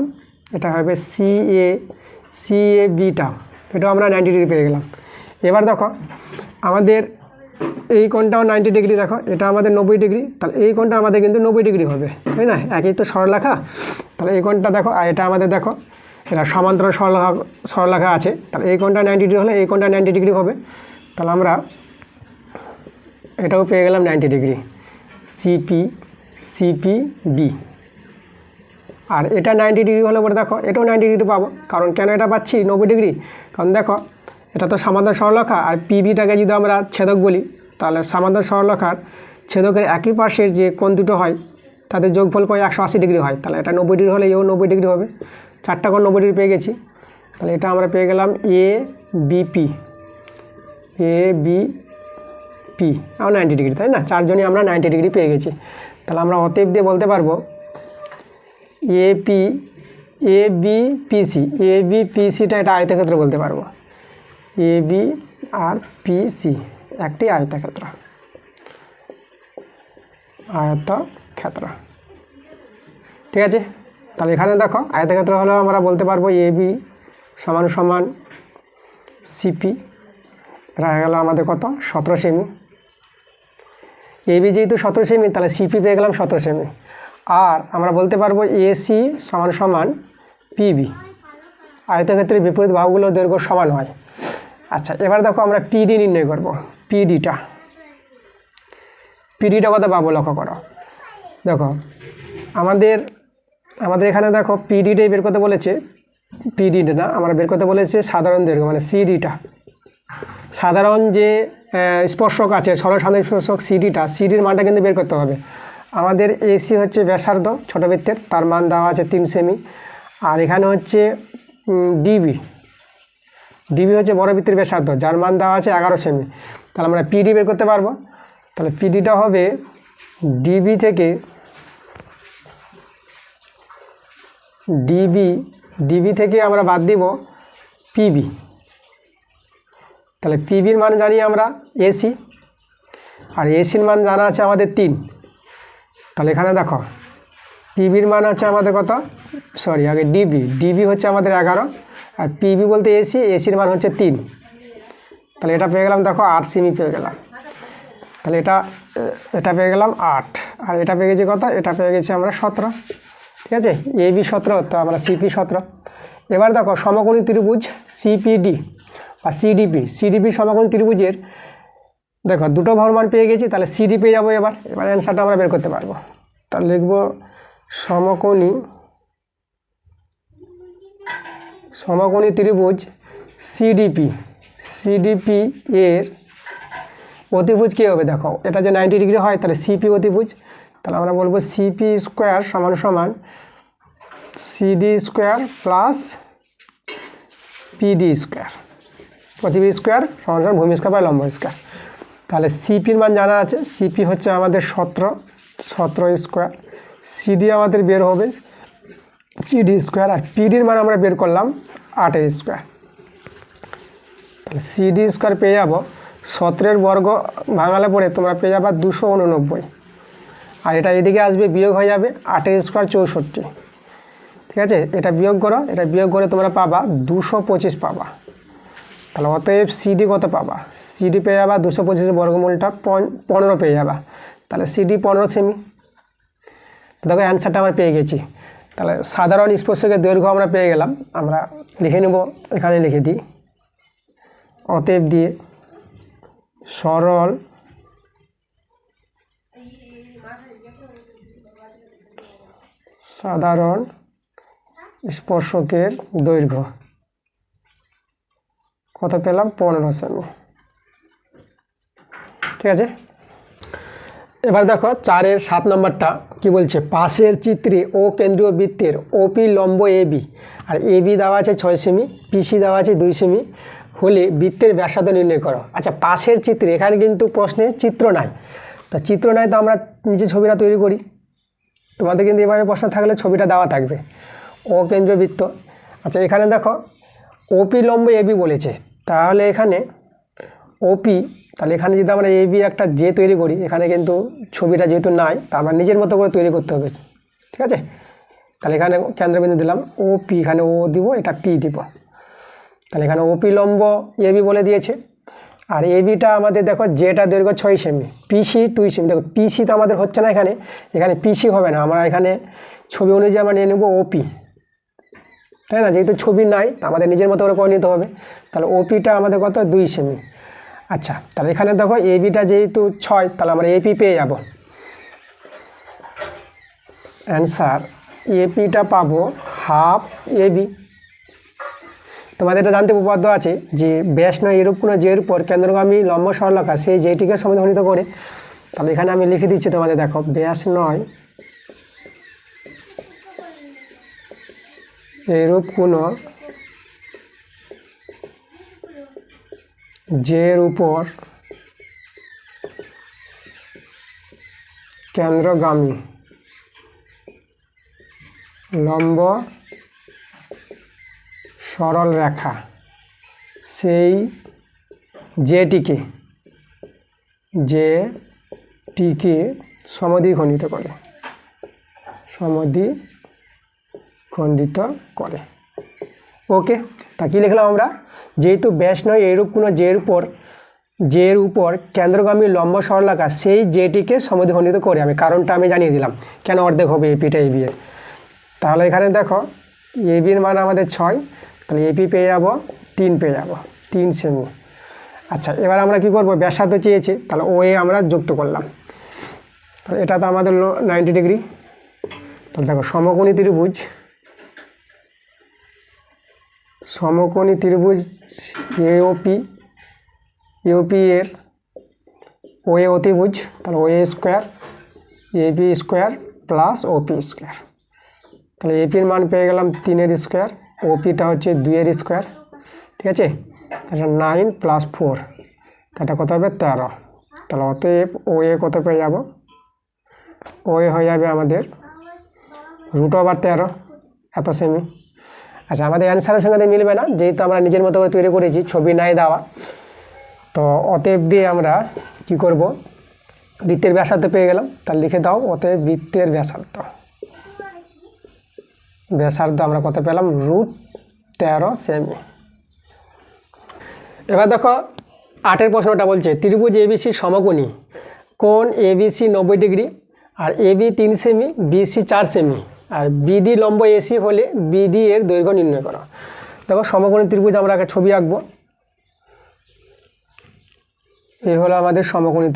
এটা হবে সিএ বিটা, এটাও আমরা 90 ডিগ্রি পেয়ে গেলাম। এবার দেখো আমাদের এই কোণটাও 90 ডিগ্রি, দেখো এটা আমাদের 90 ডিগ্রি, তাহলে এই কোণটা আমাদের কিন্তু 90 ডিগ্রি হবে, তাই না, একই তো সরলরেখা। তাহলে এই কোণটা দেখো, আর এটা আমাদের দেখো এটা সমান্তরাল সরলরেখা আছে, তাহলে এই কোণটা 90 ডিগ্রি হলে এই কোণটা 90 ডিগ্রি হবে। তাহলে আমরা এটাও পেয়ে গেলাম 90 ডিগ্রি, সিপিবি। আর এটা 90 ডিগ্রি হলে পরে দেখো এটাও 90 ডিগ্রি পাবো, কারণ কেন এটা পাচ্ছি 90 ডিগ্রি, কারণ দেখো এটা তো সমান্তরাল সরলরেখা, আর পিবিটাকে যদি আমরা ছেদক বলি, তাহলে সমান্তরাল সরলরেখার ছেদকের একই পাশের যে কোণ দুটো হয় তাদের যোগফল করে 180 ডিগ্রি হয়। তাহলে এটা 90 ডিগ্রি হলে এও 90 ডিগ্রি হবে, 4টা কোণ 90 ডিগ্রি পেয়ে গেছি। তাহলে এটা আমরা পেয়ে গেলাম এবিপি, আর 90 ডিগ্রি, তাই না, 4জনই আমরা 90 ডিগ্রি পেয়ে গেছি। তাহলে আমরা অতএব দিয়ে বলতে পারবো এবিপিসিটা এটা আয়তক্ষেত্র বলতে পারবো, এবি আর পিসি একটি আয়তক্ষেত্র, ঠিক আছে। তাহলে এখানে দেখো আয়তক্ষেত্র হলেও আমরা বলতে পারবো এবি সমান সিপি, এটা হয়ে গেল আমাদের কত, 17 সেমি। এবি যেহেতু 17 সেমি, তাহলে সিপি পেয়ে গেলাম 17 সেমি। আর আমরা বলতে পারবো এসি সমান পিবি, আয়তক্ষেত্রের বিপরীত বাহুগুলোর দৈর্ঘ্য সমান হয়। আচ্ছা, এবার দেখো আমরা পিডি নির্ণয় করব, পিডিটা পিডিটা কত পাবো লক্ষ্য করো। দেখো আমাদের এখানে দেখো পিডিটাই বের করতে বলেছে, পিডি না, আমরা বের করতে বলেছে সাধারণ দৈর্ঘ্য মানে সিডিটা। সাধারণ যে স্পর্শক আছে সরল সাধারণ স্পর্শক সিডির মানটা কিন্তু বের করতে হবে। আমাদের এসি হচ্ছে ব্যাসার্ধ ছোটো বৃত্তের, তার মান দেওয়া আছে 3 সেমি। আর এখানে হচ্ছে ডিবি হচ্ছে বড় বৃত্তের ব্যাসার্ধ, যার মান দেওয়া আছে 11 সেমি। তাহলে আমরা পিডি বের করতে পারবো। তাহলে পিডিটা হবে ডিবি থেকে ডিবি থেকে আমরা বাদ দিব পিবি। তাহলে পিবির মান জানি আমরা এসি, আর এসির মান জানা আছে আমাদের 3। তাহলে এখানে দেখো পিবির মান আছে আমাদের কত, আগে ডিবি হচ্ছে আমাদের 11, আর পিবি বলতে এসির মান হচ্ছে 3। তাহলে এটা পেয়ে গেলাম দেখো 8 সেমি পেয়ে গেলাম। তাহলে এটা পেয়ে গেলাম 8, আর এটা পেয়ে গেছি কত, এটা পেয়ে গেছি আমরা 17। ঠিক আছে, এবি 17, তো আমরা সিপি 17। এবার দেখো সমকোণী ত্রিভুজ সিপিডি বা সিডিপি সমকোণী ত্রিভুজের দেখো দুটো ভরমান পেয়ে গেছি। তাহলে সিডি পেয়ে যাবো। এবার অ্যান্সারটা আমরা বের করতে পারবো। তাহলে লিখব সমকোণী ত্রিভুজ সিডিপি এর অতিভুজ কী হবে, দেখো এটা যে 90 ডিগ্রি হয়, তাহলে সিপি অতিভুজ। তাহলে আমরা বলবো সিপি স্কোয়ার সমান CD square plus PD square, অতিভুজ স্কোয়ার সমান ভূমি স্কোয়ার বা লম্ব স্কোয়ার। তাহলে সিপির মান জানা আছে, সিপি হচ্ছে আমাদের 17 স্কোয়ার, সিডি আমাদের বের হবে সিডি স্কোয়ার, আর পিডির মান আমরা বের করলাম 8 স্কোয়ার। তাহলে সিডি স্কোয়ার পেয়ে যাবো 17 বর্গ ভাঙালে পরে তোমরা পেয়ে যাবা 289, আর এটা এদিকে আসবে বিয়োগ হয়ে যাবে 8 স্কোয়ার 64। ঠিক আছে, এটা বিয়োগ করে তোমরা পাবা 225 পাবা। তাহলে অতএব সিডি কত পাবা, সিডি পেয়ে যাবা 225 বর্গমূলটা 15 পেয়ে যাবা। তাহলে সিডি 15 সেমি। দেখো অ্যান্সারটা আমরা পেয়ে গেছি। তাহলে সাধারণ স্পর্শকের দৈর্ঘ্য আমরা পেয়ে গেলাম। আমরা লিখে নেব, এখানে লিখে দিই, অতএব দিয়ে সরল সাধারণ স্পর্শকের দৈর্ঘ্য কত পেলাম, 15 সেমি। ঠিক আছে, এবার দেখো 4-এর 7 নম্বরটা কি বলছে, পাশের চিত্রে ও কেন্দ্রীয় বৃত্তের ওপি লম্ব এবি, আর এবি দেওয়া আছে 6 সেমি, পিসি দেওয়া আছে 2 সেমি হলে বৃত্তের ব্যাসার্ধ নির্ণয় করো। আচ্ছা, পাশের চিত্রে, এখানে কিন্তু প্রশ্নে চিত্র নাই, তো চিত্র নাই তো আমরা নিচে ছবিটা তৈরি করি। তোমাদের কিন্তু এভাবে প্রশ্ন থাকলে ছবিটা দেওয়া থাকবে, ও কেন্দ্রীয় বৃত্ত। আচ্ছা, এখানে দেখো ওপি লম্ব এবি বলেছে, তাহলে এখানে ওপি, তাহলে এখানে যদি আমরা এবি একটা যে তৈরি করি, এখানে কিন্তু ছবিটা যেহেতু নাই, তা আমরা নিজের মতো করে তৈরি করতে হবে। ঠিক আছে, তাহলে এখানে কেন্দ্রবিন্দু দিলাম ওপি, এখানে ও দিব, এটা পি দিব। তাহলে এখানে ওপি লম্ব এবি বলে দিয়েছে, আর এবিটা আমাদের দেখো যেটা দৈর্ঘ্য 6 সেমি, পিসি 2 সেমি। দেখো পিসি তো আমাদের হচ্ছে না, এখানে পিসি হবে না, আমরা এখানে ছবি অনুযায়ী আমরা নিয়ে নেব ওপি, তাই না? যেহেতু ছবি নাই, আমাদের নিজের মতো করে নিতে হবে। তাহলে ওপিটা আমাদের কত, 2 সেমি। আচ্ছা, তাহলে এখানে দেখো এবিটা যেহেতু 6, তাহলে আমরা এপি পেয়ে যাব। অ্যান্সার এপিটা পাবো হাফ এবি। তোমাদের এটা জানতে উপপাদ্য আছে যে ব্যাস নয় এরূপ কোনো যের উপর কেন্দ্রগামী লম্ব সরলরেখা সেই যেটিকে সমাধানিত করে। তাহলে এখানে আমি লিখে দিচ্ছি তোমাদের, দেখো ব্যাস নয় এরূপ কোনো যের উপর কেন্দ্রগামী লম্ব সরল রেখা সেই যেটিকে সমদ্বিখণ্ডিত করে। ওকে, তা কি লিখলাম আমরা, যেহেতু ব্যাস নয় এইরূপ কোনো যের উপর কেন্দ্রগামী লম্ব সরলরেখা সেই যেটিকে সমদ্বিখণ্ডিত করে, আমি কারণটা আমি জানিয়ে দিলাম কেন অর্ধেক হবে এপিটা এবি এর। তাহলে এখানে দেখো এবির মান আমাদের 6, তাহলে এপি পেয়ে যাব 3 পেয়ে যাব, 3 সেমি। আচ্ছা, এবার আমরা কি করব, ব্যাসার্ধ চেয়েছে, তাহলে ও এ আমরা যুক্ত করলাম। তাহলে এটা তো আমাদের 90 ডিগ্রি। তাহলে দেখো সমকোণী ত্রিভুজ এওপি এর ওএ অতিভুজ, তাহলে OA square AB square plus OP square. তাহলে এপির মান পেয়ে গেলাম 3 স্কোয়ার, ওপিটা হচ্ছে 2 স্কোয়ার, ঠিক আছে। এটা 9 + 4, এটা কত হবে 13। তাহলে অতএব ওএ কত পেয়ে যাব, ওএ হয়ে যাবে আমাদের √13 এত সেমি। আচ্ছা, আমাদের অ্যান্সারের সঙ্গে তো মিলবে না, যেহেতু আমরা নিজের মতো করে তৈরি করেছি, ছবি নাই দেওয়া। তো অতএব দিয়ে আমরা কি করব, বৃত্তের ব্যাসার্ধ পেয়ে গেলাম। তাহলে লিখে দাও, অতএব বৃত্তের ব্যাসার্ধ আমরা কত পেলাম, √13 সেমি। এবার দেখো 8 প্রশ্নটা বলছে ত্রিভুজ এবিসি সমকোণী, কোণ এবিসি 90 ডিগ্রি, আর এবি 3 সেমি, বিসি 4 সেমি, আর বিডি লম্ব এসি হলে বিডি এর দৈর্ঘ্য নির্ণয় করো। দেখো সমকোণী ত্রিভুজ আমরা একটা ছবি আঁকবো। এই হলো আমাদের সমকোণী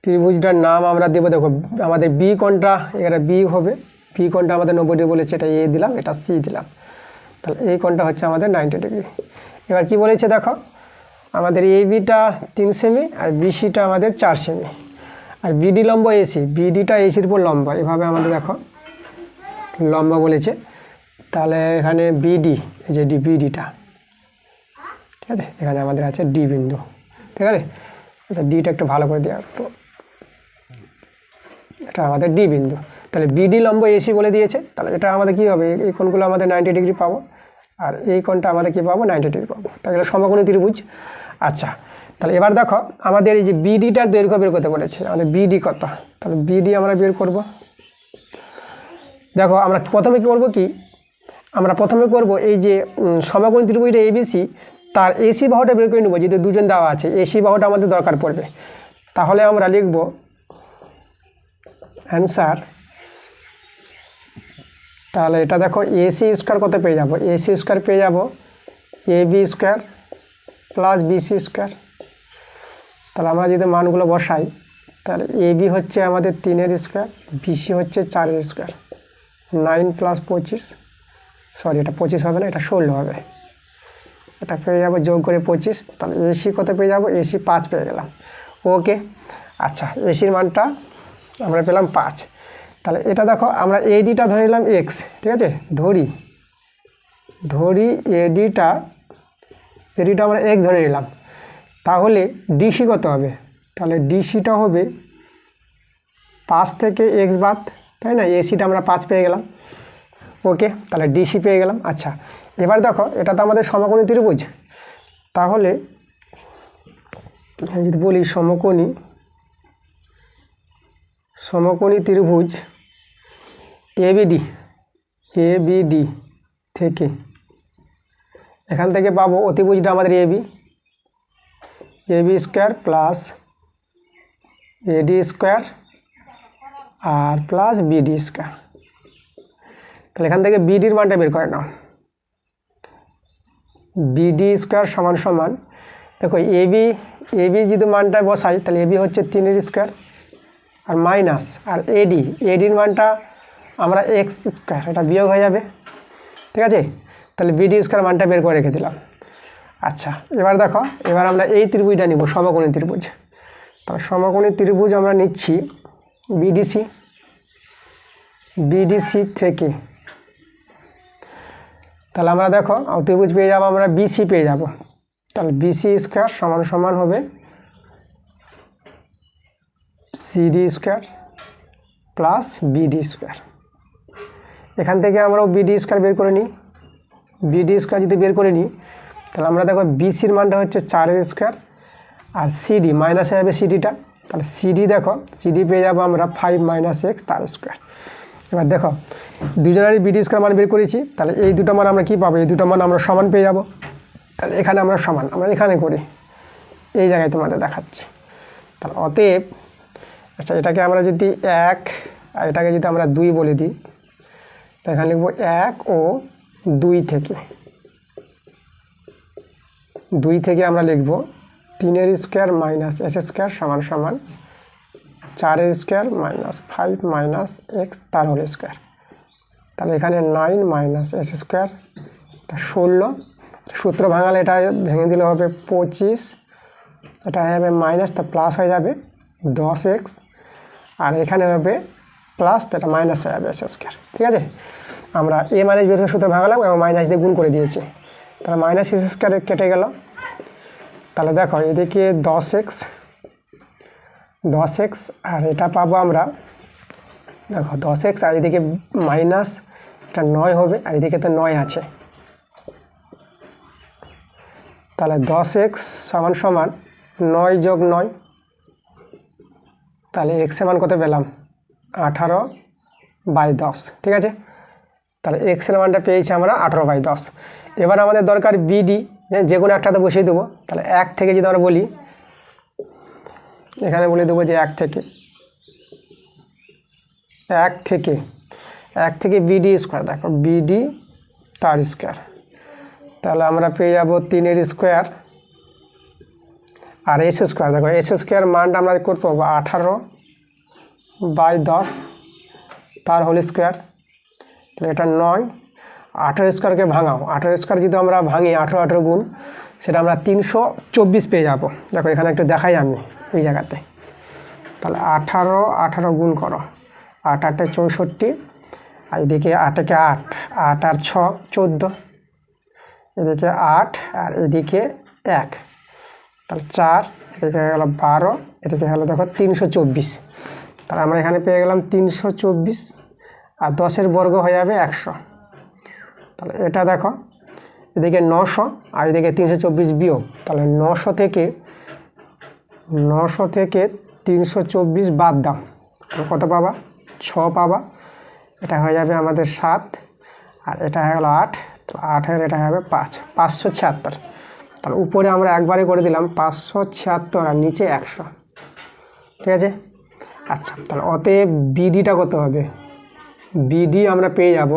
ত্রিভুজটার নাম আমরা দেবো, দেখো আমাদের বি কোণটা এখানে বি হবে, বি কোণটা আমাদের 90 ডিগ্রি বলেছে, এটা এ দিলাম, এটা সি দিলাম। তাহলে এই কোণটা হচ্ছে আমাদের 90 ডিগ্রি। এবার কি বলেছে দেখো, আমাদের এবিটা 3 সেমি আর বিসিটা আমাদের 4 সেমি, আর বিডি লম্ব এসি, বিডিটা এসির উপর লম্ব, এভাবে আমাদের দেখো লম্ব বলেছে। তাহলে এখানে বিডি, এই যে বিডিটা, ঠিক আছে, এখানে আমাদের আছে ডি বিন্দু, ঠিক আছে। আচ্ছা, ডিটা একটু ভালো করে দেওয়া, একটু এটা আমাদের ডি বিন্দু। তাহলে বিডি লম্ব এসি বলে দিয়েছে, তাহলে এটা আমাদের কি হবে, এই কোণগুলো আমাদের 90 ডিগ্রি পাবো, আর এই কোণটা আমাদের কি পাবো, 90 ডিগ্রি পাবো। তাহলে সমকোণী ত্রিভুজ। আচ্ছা, তাহলে এবার দেখো আমাদের এই যে বিডিটার দৈর্ঘ্য বের করতে বলেছে, আমাদের বিডি কত, তাহলে বিডি আমরা বের করব। দেখো আমরা প্রথমে কি করব, আমরা প্রথমে করব এই যে সমকোণী ত্রিভুজটা এবিসি, তার এসি বাহুটা বের করে নেব, যেহেতু দুজন দেওয়া আছে, এসি বাহুটা আমাদের দরকার পড়বে। তাহলে আমরা লিখব অ্যান্সার, তাহলে এটা দেখো এসি স্কোয়ার কত পেয়ে যাব, এসি স্কোয়ার পেয়ে যাব AB square plus BC square. তাহলে আমরা যদি মানগুলো বসাই, তাহলে এবি হচ্ছে আমাদের 3 স্কোয়ার, বিসি হচ্ছে 4 স্কোয়ার, 9 + 25, সরি এটা 25 হবে না, এটা 16 হবে, এটা পেয়ে যাবো যোগ করে 25। তাহলে এসি কত পেয়ে যাব, এসি 5 পেয়ে গেলাম। ওকে, আচ্ছা এসির মানটা আমরা পেলাম 5। তাহলে এটা দেখো আমরা এডিটা ধরে নিলাম এক্স, ঠিক আছে, ধরি এডিটা আমরা এক্স ধরে নিলাম। তাহলে ডিসি কত হবে, তাহলে ডিসিটা হবে 5 থেকে এক্স বাদ, তাই না, এসিটা আমরা 5 পেয়ে গেলাম। ওকে, তাহলে ডিসি পেয়ে গেলাম। আচ্ছা, এবার দেখো এটা তো আমাদের সমকোণী ত্রিভুজ, তাহলে যদি বলি সমকোণী ত্রিভুজ এবিডি থেকে, এখান থেকে পাবো অতিভুজটা আমাদের AB square plus AD square আর প্লাস বিডি স্কোয়ার। তাহলে এখান থেকে বিডির মানটা বের করে নাও, বিডি স্কোয়ার সমান দেখো এবি যদি মানটা বসাই, তাহলে এবি হচ্ছে 3 স্কোয়ার আর মাইনাস, আর এডির মানটা আমরা এক্স স্কোয়ার, এটা বিয়োগ হয়ে যাবে, ঠিক আছে। তাহলে বিডি স্কোয়ার মানটা বের করে রেখে দিলাম। আচ্ছা, এবার দেখো এবার আমরা এই ত্রিভুজটা নিব, সমকোণী ত্রিভুজ। তাহলে সমকোণী ত্রিভুজ আমরা নিচ্ছি বিডিসি থেকে, তাহলে আমরা দেখো ত্রিভুজ পেয়ে যাবো, আমরা বিসি পেয়ে যাব। তাহলে বিসি স্কোয়ার সমান হবে CD square plus BD square. এখান থেকে আমরা বিডি স্কোয়ার বের করে নিই, বিডি স্কোয়ার যদি বের করে নিই, তাহলে আমরা দেখো বিসির মানটা হচ্ছে 4 স্কোয়ার, আর সিডি মাইনাস হয়ে যাবে সিডিটা, তাহলে সিডি পেয়ে যাবো আমরা 5 - x তার স্কোয়ার। এবার দেখো দুজনেরই বিডি স্কোয়ার মান বের করেছি, তাহলে এই দুটো মান আমরা কি পাবো, এই দুটো মান আমরা সমান পেয়ে যাব। তাহলে এখানে আমরা সমান, আমরা এখানে করি, এই জায়গায় তোমাদের দেখাচ্ছি। তাহলে অতএব, আচ্ছা এটাকে আমরা যদি 1 আর এটাকে যদি আমরা 2 বলে দিই, তাহলে এখানে লিখবো 1 ও 2 থেকে আমরা লিখব 3 স্কোয়ার মাইনাস s স্কোয়ার সমান 4 স্কোয়ার মাইনাস 5 মাইনাস এক্স তার হোল স্কোয়ার। তাহলে এখানে 9 মাইনাস এস স্কোয়ার, এটা 16, সূত্র ভাঙালে এটা ভেঙে দিলে হবে 25, এটা হয়ে যাবে মাইনাস, তা প্লাস হয়ে যাবে 10x, আর এখানে হবে প্লাস, তো এটা মাইনাস হয়ে যাবে এস স্কোয়ার। ঠিক আছে, আমরা এ মাইনাস বি সূত্র ভাঙালাম এবং মাইনাস দিয়ে গুণ করে দিয়েছি, তাহলে মাইনাস এস স্কোয়ার কেটে গেল। তাহলে দেখো এদিকে 10x আর এটা পাবো আমরা, দেখো 10x আর এদিকে মাইনাস, এটা 9 হবে, আর এদিকে তো 9 আছে, তাহলে 10x সমান সমান 9 যোগ 9, তাহলে x এর মান কত পেলাম 18/10। ঠিক আছে, তাহলে x এর মানটা পেয়েছি আমরা 18/10। এবার আমাদের দরকার বিডি, যে কোনো একটাতে বসিয়ে দেবো। তাহলে 1 থেকে যদি আমরা বলি, এখানে বলে দেবো যে 1 থেকে বিডি স্কোয়ার, দেখো বিডি তার স্কোয়ার, তাহলে আমরা পেয়ে যাবো 3 স্কোয়ার আর এস স্কোয়ার, দেখো এস স্কোয়ার মানটা আমরা করতে পারবো 18/10 তার হোল স্কোয়ার, তাহলে এটা 9, 18 স্কোয়ারকে ভাঙাও, 18 স্কোয়ার যদি আমরা ভাঙি 18 গুণ, সেটা আমরা 324 পেয়ে যাবো। দেখো এখানে একটু দেখাই আমি এই জায়গাতে, তাহলে 18 গুণ করো, 8 8 64, আর এদিকে 8 8 8 আর 6 14, এদিকে 8 আর এদিকে 1, তাহলে 4, এদিকে গেল 12, এদিকে হলো দেখো 324, তাহলে আমরা এখানে পেয়ে গেলাম 324, আর 10-এর বর্গ হয়ে যাবে 100। তাহলে এটা দেখো এদিকে 900 আর এদিকে 324 বিয়োগ, তাহলে 900 থেকে 324 বাদ দাও, তাহলে কত পাবা 6 পাবা, এটা হয়ে যাবে আমাদের 7, আর এটা হয়ে গেল 8, তো 8-এর এটা হবে 576। তাহলে উপরে আমরা একবারে করে দিলাম 576 আর নিচে 100। ঠিক আছে, আচ্ছা, তাহলে অতএব বিডিটা কত হবে, বিডি আমরা পেয়ে যাব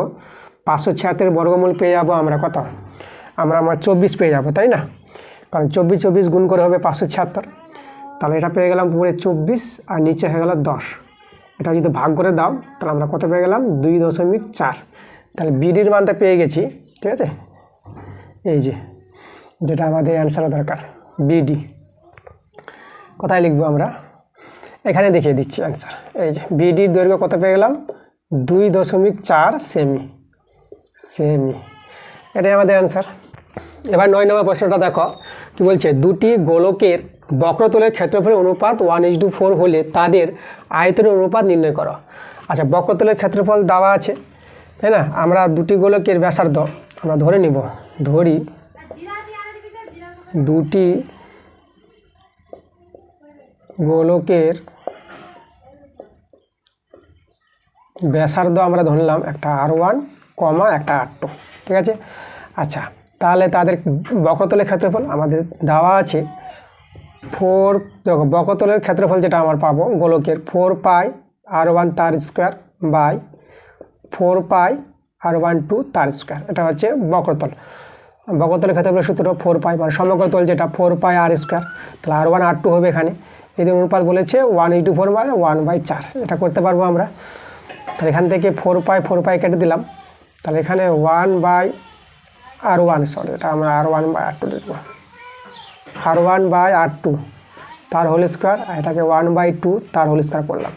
576 বর্গমূল পেয়ে যাব আমরা কত, আমরা 24 পেয়ে যাব, তাই না, কারণ 24 গুণ করে হবে 576, তাহলে এটা পেয়ে গেলাম পুরো 24 আর নিচে হয়ে গেল 10, এটা যদি ভাগ করে দাও তাহলে আমরা কত পেয়ে গেলাম 2.4, তাহলে বিডির মানটা পেয়ে গেছি। ঠিক আছে, এই যে যেটা আমাদের অ্যান্সারের দরকার বিডি, কোথায় লিখবো আমরা, এখানে দেখিয়ে দিচ্ছি অ্যান্সার। এই যে বিডির দৈর্ঘ্য কত পেয়ে গেলাম 2.4 সেমি, এটাই আমাদের অ্যান্সার। এবার 9 নম্বর প্রশ্নটা দেখো কি বলছে, দুটি গোলকের বক্রতলের ক্ষেত্রফলের অনুপাত 1:4 হলে তাদের আয়তনের অনুপাত নির্ণয় করো। আচ্ছা, বক্রতলের ক্ষেত্রফল দেওয়া আছে, তাই না, আমরা দুটি গোলকের ব্যাসার্ধ আমরা ধরে নিব, ধরি দুটি গোলকের ব্যাসার্ধ আমরা ধরলাম, একটা R1, একটা R2। ঠিক আছে, আচ্ছা, তাহলে তাদের বক্রতলের ক্ষেত্রফল আমাদের দেওয়া আছে 4, দেখো বক্রতলের ক্ষেত্রফল যেটা আমার পাবো গোলকের 4π R1 তার স্কোয়ার বাই 4π R12 তার স্কোয়ার, এটা হচ্ছে বক্রতল। বক্রতলের ক্ষেত্রফলের সূত্র 4π, মানে সমগ্রতল যেটা 4π R স্কোয়ার, তাহলে R1 R2 হবে এখানে, এদের অনুপাত বলেছে 1:4 মানে 1/4, এটা করতে পারবো আমরা। তাহলে এখান থেকে 4π কেটে দিলাম, তাহলে এখানে 1/R1, সরি এটা আমরা R1/R2 লিখবো, R1/R2 তার হোল স্কোয়ার, আর এটাকে 1/2 তার হোল স্কোয়ার করলাম,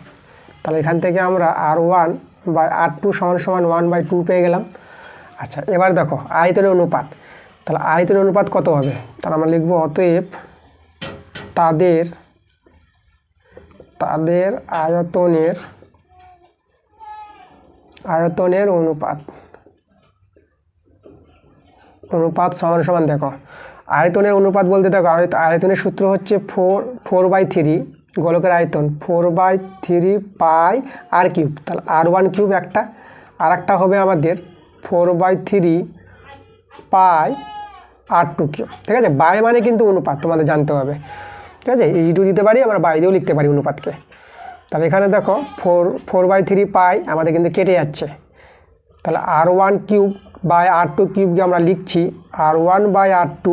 তাহলে এখান থেকে আমরা R1/R2 সমান 1/2 পেয়ে গেলাম। আচ্ছা, এবার দেখো আয়তনের অনুপাত, তাহলে আয়তনের অনুপাত কত হবে, তাহলে আমরা লিখবো অতএব তাদের আয়তনের অনুপাত সমান দেখো আয়তনের অনুপাত বলতে দেখো আয়তনের সূত্র হচ্ছে 4/3 গোলকের আয়তন 4/3 পাই আর কিউব, তাহলে R1 কিউব একটা, আর একটা হবে আমাদের 4/3 পাই R2 কিউব। ঠিক আছে, বাই মানে কিন্তু অনুপাত তোমাদের জানতে হবে। ঠিক আছে, ইজি2 দিতে পারি, আমরা বাই দিয়েও লিখতে পারি অনুপাতকে। তাহলে এখানে দেখো 4/3 পাই আমাদের কিন্তু কেটে যাচ্ছে, তাহলে R1 কিউব বাই R2 কিউবকে আমরা লিখছি R1/R2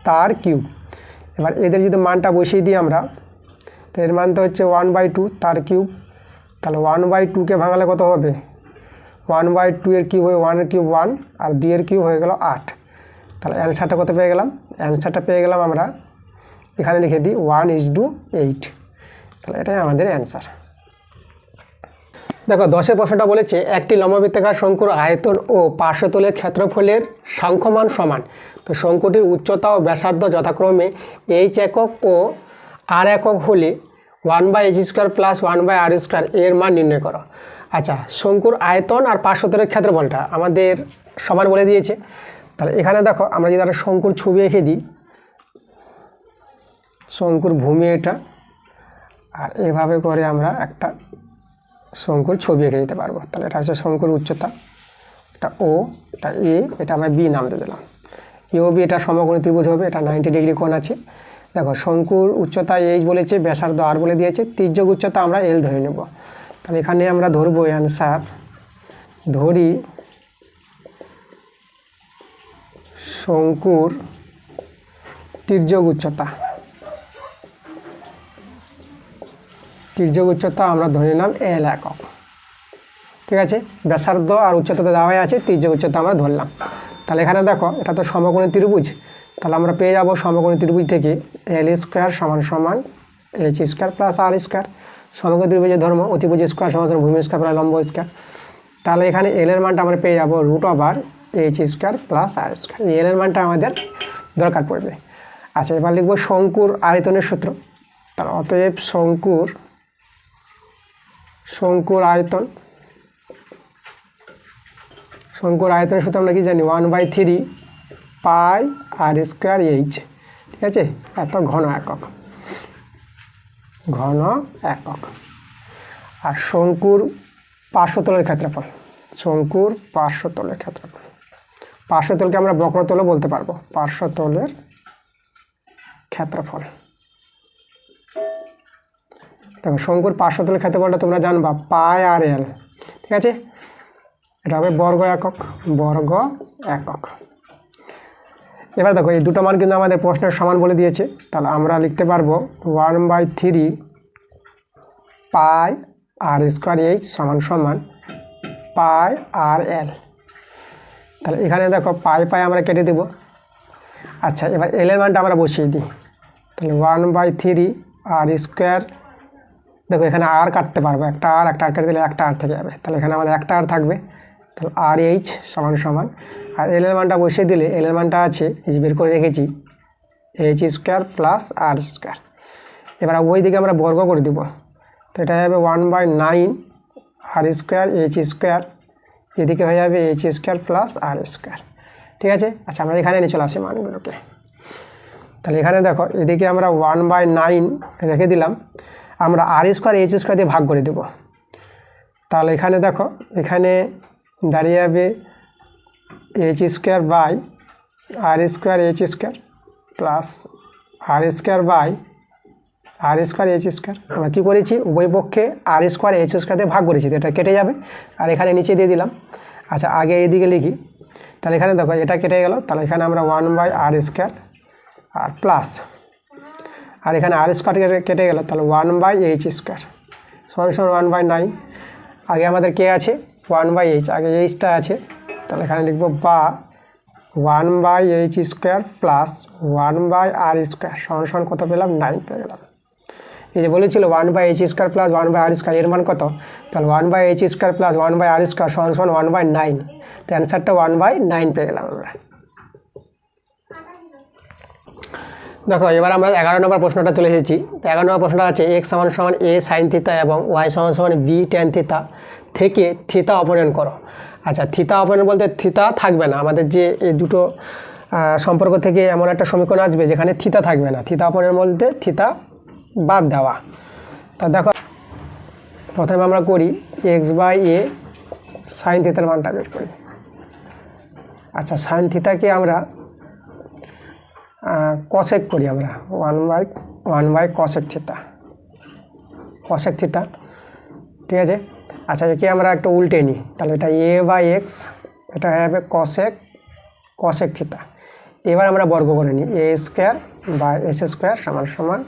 তার কিউব। এবার এদের যদি মানটা বসিয়ে দিই আমরা, তো এর মান তো হচ্ছে 1/2 তার কিউব। তাহলে 1/2কে ভাঙালে কত হবে? 1/2 এর কিউব হয় 1 এর কিউব 1 আর 2 এর কিউব হয়ে গেল 8। তাহলে অ্যান্সারটা কত পেয়ে গেলাম? অ্যান্সারটা পেয়ে গেলাম আমরা, এখানে লিখে দিই 1:8। তাহলে এটাই আমাদের অ্যান্সার। দেখো 10 প্রশ্নটা বলেছে একটি লম্ববৃত্তাকার শঙ্কুর আয়তন ও পার্শ্বতলের ক্ষেত্রফলের সাংখ্যমান সমান। তো শঙ্কুটির উচ্চতা ও ব্যাসার্ধ যথাক্রমে h একক ও r একক হলে 1/h² প্লাস 1/r² এর মান নির্ণয় করো। আচ্ছা, শঙ্কুর আয়তন আর পার্শ্বতলের ক্ষেত্রফলটা আমাদের সমান বলে দিয়েছে। তাহলে এখানে দেখো আমরা যদি একটা শঙ্কুর ছবি এঁকে দিই, শঙ্কুর ভূমি এটা, আর এভাবে করে আমরা একটা শঙ্কুর ছবি এঁকে দিতে পারবো। তাহলে এটা হচ্ছে শঙ্কুর উচ্চতা, এটা ও, এটা এ, এটা আমরা বি নাম দিয়ে দিলাম। এ ও বি এটা সমকোণী ত্রিভুজ হবে, এটা 90 ডিগ্রি কোণ আছে। দেখো শঙ্কুর উচ্চতা এইচ বলেছে, ব্যাসার্ধ আর বলে দিয়েছে, তির্যক উচ্চতা আমরা এল ধরে নেব। তাহলে এখানে আমরা ধরবো অ্যান্সার, ধরি শঙ্কুর তির্যক উচ্চতা, তির্যক উচ্চতা আমরা ধরে নিলাম এল একক। ঠিক আছে, ব্যাসার্ধ আর উচ্চতাতে দেওয়াই আছে, তির্যক উচ্চতা আমরা ধরলাম। তাহলে এখানে দেখো এটা তো সমকোণী ত্রিভুজ, তাহলে আমরা পেয়ে যাব সমকোণী ত্রিভুজ থেকে L² সমান সমান h² প্লাস r²। সমকোণী ত্রিভুজের ধর্ম অতিভুজ স্কোয়ার সমান সমান ভূমি স্কোয়ার প্লাস লম্ব স্কোয়ার। তাহলে এখানে L এর মানটা আমরা পেয়ে যাব √h² প্লাস r²। এই L এর মানটা আমাদের দরকার পড়বে। আচ্ছা, এবার লিখব শঙ্কুর আয়তনের সূত্র। তাহলে অতএব শঙ্কুর আয়তন, শঙ্কুর আয়তনের সূত্র আমরা কি জানি? 1/3 পাই r²h। ঠিক আছে, এত ঘন একক, ঘন একক। আর শঙ্কুর পার্শ্বতলের ক্ষেত্রফল, শঙ্কুর পার্শ্বতলের ক্ষেত্রফল, পার্শ্বতলকে আমরা বক্রতলও বলতে পারবো, পার্শ্বতলের ক্ষেত্রফল। দেখো শঙ্কুর পার্শ্বতলের ক্ষেত্রফলটা তোমরা জানবা পাই আর এল। ঠিক আছে, এটা হবে বর্গ একক, বর্গ একক। এবার দেখো এই দুটো মান কিন্তু আমাদের প্রশ্নের সমান বলে দিয়েছে। তাহলে আমরা লিখতে পারবো 1/3 পাই r² সমান সমান পাই আর এল। তাহলে এখানে দেখো পাই পাই আমরা কেটে দেব। আচ্ছা, এবার এল এর মানটা আমরা বসিয়ে দিই। তাহলে 1/3 r², দেখো এখানে আর কাটতে পারবো, একটা আর কেটে দিলে একটা আর থেকে যাবে, তাহলে এখানে আমাদের একটা আর থাকবে। তাহলে RH সমান সমান, আর এল এর মানটা বসিয়ে দিলে এল এর মানটা আছে এই যে বের করে রেখেছি h² প্লাস r²। এবার ওই দিকে আমরা বর্গ করে দেব, তো এটা হবে 1/9 r², h², এদিকে হয়ে যাবে h² প্লাস r²। ঠিক আছে, আচ্ছা আমরা এখানে নিয়ে চলে আসি মানগুলোকে। তাহলে এখানে দেখো এদিকে আমরা 1/9 রেখে দিলাম, আমরা r² h² দিয়ে ভাগ করে দেব। তাহলে এখানে দেখো এখানে দাঁড়িয়ে যাবে h² by r² h² plus r² by r² h²। আমরা কী করেছি? উভয় পক্ষে r² h² দিয়ে ভাগ করেছি, এটা কেটে যাবে, আর এখানে নিচে দিয়ে দিলাম। আচ্ছা, আগে এইদিকে লিখি। তাহলে এখানে দেখো এটা কেটে গেল, তাহলে এখানে আমরা 1/r² আর প্লাস, আর এখানে r² কেটে গেল, তাহলে 1/h² সমান সমান 1/9। আগে আমাদের কে আছে? 1/h, আগে এইচটা আছে, তাহলে এখানে লিখব বা 1/h² প্লাস 1/r² সমান সমান কত পেলাম? 9 পেয়ে গেলাম। এই যে বলেছিল 1/h² প্লাস 1/r² এর মান কত? তাহলে 1/h² প্লাস 1/r² সমান সমান 1/9। তো অ্যান্সারটা 1/9 পেয়ে গেলাম আমরা। দেখো এবার আমরা 11 নম্বর প্রশ্নটা চলে এসেছি। তো 11 নম্বর প্রশ্নটা আছে x সমান সমান a sin থিতা এবং y সমান সমান b tan থিতা থেকে থিতা অপনয়ন করো। আচ্ছা, থিতা অপনয়ন বলতে থিতা থাকবে না, আমাদের যে এই দুটো সম্পর্ক থেকে এমন একটা সমীকরণ আসবে যেখানে থিতা থাকবে না। থিতা অপনয়ন বলতে থিতা বাদ দেওয়া। তা দেখো প্রথমে আমরা করি x/a sin থিতার মানটা বের করি। আচ্ছা, sin থিতাকে আমরা কসেক করি, আমরা 1/cosec থিতা, কসেক থিতা। ঠিক আছে, আচ্ছা একে আমরা একটু উল্টে নিই, তাহলে এটা a/x, এটা হয়ে যাবে cosec থিতা। এবার আমরা বর্গ করে নিই a² বা s² সমান সমান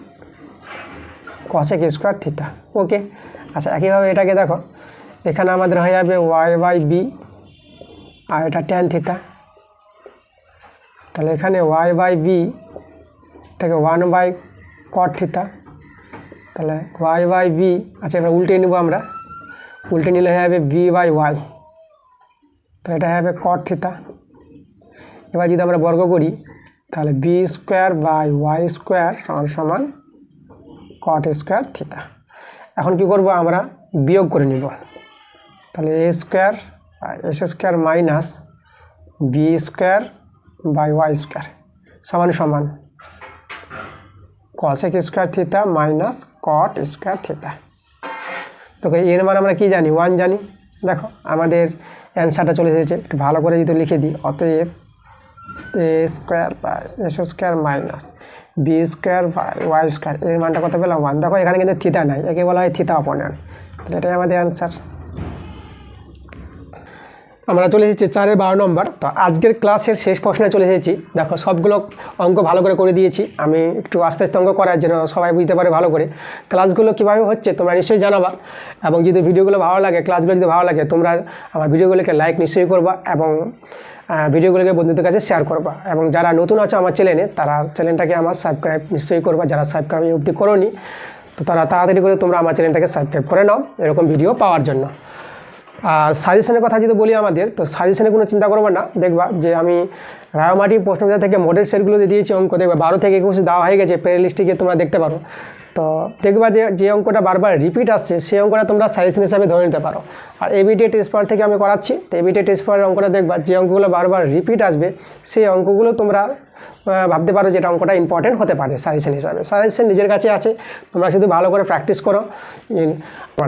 কসেক স্কোয়ার থিতা। ওকে, আচ্ছা একইভাবে এটাকে দেখো, এখানে আমাদের হয়ে যাবে ওয়াই বাই বি, আর এটা ট্যান থিতা। তাহলে এখানে ওয়াই বাই বি এটাকে 1 বাই কট থিতা। তাহলে ওয়াই বাই বি, আচ্ছা এবার উল্টে নেব আমরা, উল্টে নিলে হয়ে যাবে বি বাই ওয়াই, তাহলে এটা হবে কট থিতা। এবার যদি আমরা বর্গ করি তাহলে B square by Y square সমান সমান কট স্কোয়ার থিতা। এখন কি করব, আমরা বিয়োগ করে নিব। তাহলে A square S square minus B square by Y square সমান সমান cosec square theta minus cot square theta. তো এর মান আমরা কি জানি, 1 জানি। দেখো আমাদের অ্যান্সারটা চলে এসেছে, একটু ভালো করে যদি লিখে দিই, অতএব A square by S square minus B square by Y square, এর মানটা কত পেলাম 1। দেখো এখানে কিন্তু থিতা নাই, একে বলা হয় থিতা অপনয়ন। তাহলে এটাই আমাদের অ্যান্সার। আমরা চলে এসেছি 4-এর 12 নম্বর। তো আজকের ক্লাসের শেষ প্রশ্নে চলে এসেছি। দেখো সবগুলো অঙ্ক ভালো করে দিয়েছি, আমি একটু আস্তে আস্তে অঙ্ক করার জন্য সবাই বুঝতে পারে ভালো করে। ক্লাসগুলো কীভাবে হচ্ছে তোমরা নিশ্চয়ই জানাবা, এবং যদি ভিডিওগুলো ভালো লাগে, ক্লাসগুলো যদি ভালো লাগে, তোমরা আমার ভিডিওগুলোকে লাইক নিশ্চয়ই করবা এবং ভিডিওগুলোকে বন্ধুদের কাছে শেয়ার করবা। এবং যারা নতুন আছো আমার চ্যানেলে, তারা চ্যানেলটাকে আমার সাবস্ক্রাইব নিশ্চয়ই করবা। যারা সাবস্ক্রাইব অবধি করোনি, তো তারা তাড়াতাড়ি করে তোমরা আমার চ্যানেলটাকে সাবস্ক্রাইব করে নাও এরকম ভিডিও পাওয়ার জন্য। আর সাজেশনের কথা যদি বলি আমাদের, তো সাজেশনে কোনো চিন্তা করবো না। দেখবা যে আমি রায়মাটি প্রশ্নবিদ্যা থেকে মডেল সেটগুলো দিয়েছি অঙ্ক, দেখবা 12 থেকে 21 দেওয়া হয়ে গেছে, প্লে লিস্টে তোমরা দেখতে পারো। তো দেখবা যে অঙ্কটা বারবার রিপিট আসছে, সেই অঙ্কটা তোমরা সাজেশন হিসাবে ধরে নিতে পারো। আর এবিটিএ টেস্ট পেপার থেকে আমি করাচ্ছি, তো এবিটিএ টেস্ট পেপারের অঙ্কটা দেখবা যে অঙ্কগুলো বারবার রিপিট আসবে, সেই অঙ্কগুলো তোমরা ভাবতে পারো যে এটা অঙ্কটা ইম্পর্টেন্ট হতে পারে সাজেশন হিসাবে। সাজেশন নিজের কাছে আছে, তোমরা শুধু ভালো করে প্র্যাকটিস করো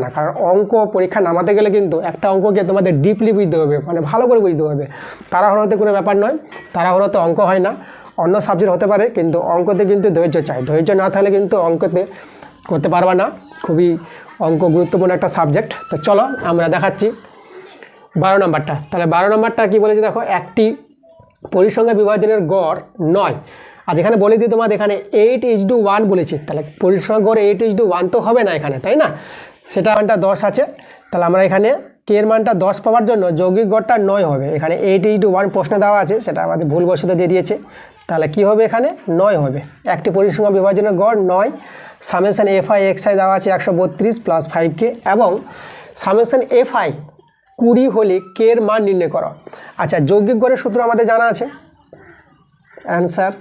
না। কারণ অঙ্ক পরীক্ষা নামাতে গেলে কিন্তু একটা অঙ্ককে তোমাদের ডিপলি বুঝতে হবে, মানে ভালো করে বুঝতে হবে। তাড়াহুড়োতে কোনো ব্যাপার নয়, তাড়াহুড়োতে অঙ্ক হয় না। অন্য সাবজেক্ট হতে পারে, কিন্তু অঙ্কতে কিন্তু ধৈর্য চাই। ধৈর্য না থাকলে কিন্তু অঙ্কতে করতে পারবা না। খুবই অঙ্ক গুরুত্বপূর্ণ একটা সাবজেক্ট। তো চলো আমরা দেখাচ্ছি 12 নম্বরটা। তাহলে 12 নম্বরটা কী বলেছে দেখো, একটি পরিসংখ্যা বিভাজনের গড় 9। আর এখানে বলে দিই তোমাদের, এখানে 8:1 বলেছি। তাহলে পরিসংখ্যা গড় 8:1 তো হবে না এখানে, তাই না? সেটা মানটা 10 আছে। তাহলে আমরা এখানে কে এর মানটা 10 পাওয়ার জন্য যৌগিক গড়টা 9 হবে। এখানে 8:1 প্রশ্নে দেওয়া আছে, সেটা আমাদের ভুলবশত দিয়ে দিয়েছে। তাহলে কি হবে, এখানে 9 হবে। একটি পরিসংখ্যা বিভাজনের গড় 9। সামেশন এফআই এক্সআই দেওয়া আছে 132 + 5k, এবং সামেশন এফআই 20 হলে কে এর মান নির্ণয় করো। আচ্ছা, যৌগিক গড়ের সূত্র আমাদের জানা আছে। অ্যান্সার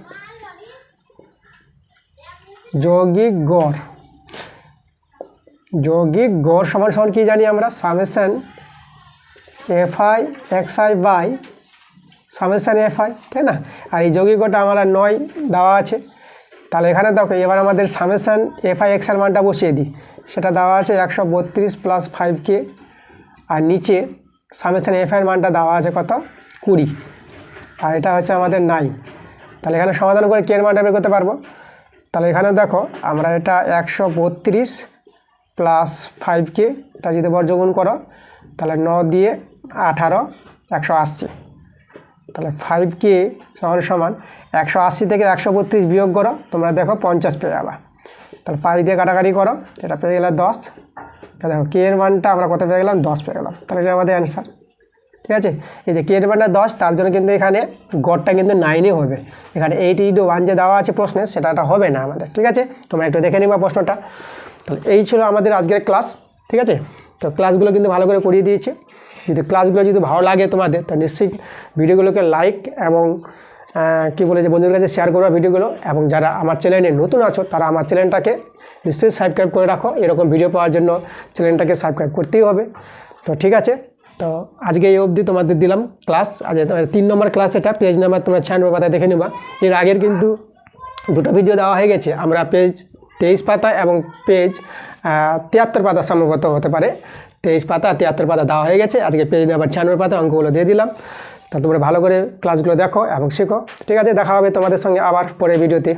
যৌগিক গড় সমান সমান কি জানি আমরা, summation f i x i by summation f i, তাই না? আর এই যৌগিক গড়টা আমরা 9 দেওয়া আছে। তাহলে এখানে দেখো এবার আমাদের সামেশন এফআই এক্সআর মানটা বসিয়ে দিই। সেটা দেওয়া আছে 132 + 5k, আর নিচে সামেশন এফআইয়ের মানটা দেওয়া আছে কত, 20, আর এটা হচ্ছে আমাদের 9। তাহলে এখানে সমাধান করে কে এর মানটা বের করতে পারবো। তাহলে এখানে দেখো আমরা এটা 132 + 5k, এটা যদি বর্গমূল করো তাহলে 9 দিয়ে 18, 180। তাহলে 5k সমান 180 থেকে 132 বিয়োগ করো, তোমরা দেখো 50 পেয়ে যাবা। তাহলে 5 দিয়ে কাটাকাটি করো, এটা পেয়ে গেলে 10। তাহলে দেখো কে এর মানটা আমরা কত পেয়ে গেলাম, 10 পেয়ে গেলাম। তাহলে এটা আমাদের অ্যান্সার। ঠিক আছে, এই যে কে এর মানটা 10, তার জন্য কিন্তু এখানে গড়টা কিন্তু 9ই হবে। এখানে 8:1 যে দেওয়া আছে প্রশ্নে, সেটা হবে না আমাদের। ঠিক আছে, তোমরা একটু দেখে নিবা প্রশ্নটা। তাহলে এই ছিল আমাদের আজকের ক্লাস। ঠিক আছে, তো ক্লাসগুলো কিন্তু ভালো করে করিয়ে দিয়েছি। যদি ক্লাসগুলো যদি ভালো লাগে তোমাদের, তো নিশ্চয়ই ভিডিওগুলোকে লাইক এবং কী বলে যে বন্ধুদের কাছে শেয়ার করবা ভিডিওগুলো। এবং যারা আমার চ্যানেলে নতুন আছো, তারা আমার চ্যানেলটাকে নিশ্চয়ই সাবস্ক্রাইব করে রাখো। এরকম ভিডিও পাওয়ার জন্য চ্যানেলটাকে সাবস্ক্রাইব করতেই হবে। তো ঠিক আছে, তো আজকে এই অবধি তোমাদের দিলাম ক্লাস। আজ 3 নম্বর ক্লাস, এটা পেজ নাম্বার তোমরা 96 পাতায় দেখে নেবা। এর আগের কিন্তু 2টো ভিডিও দেওয়া হয়ে গেছে, আমরা পেজ 23 পাতা এবং পেজ 73 পাতা সম্ভবত হতে পারে। 23 পাতা 73 পাতা দেওয়া হয়ে গেছে। আজকে পেজ নাম্বার 96 পাতার অঙ্কগুলো দিয়ে দিলাম। তা তোমরা ভালো করে ক্লাসগুলো দেখো এবং শেখো। ঠিক আছে, দেখা হবে তোমাদের সঙ্গে আবার পরের ভিডিওতে।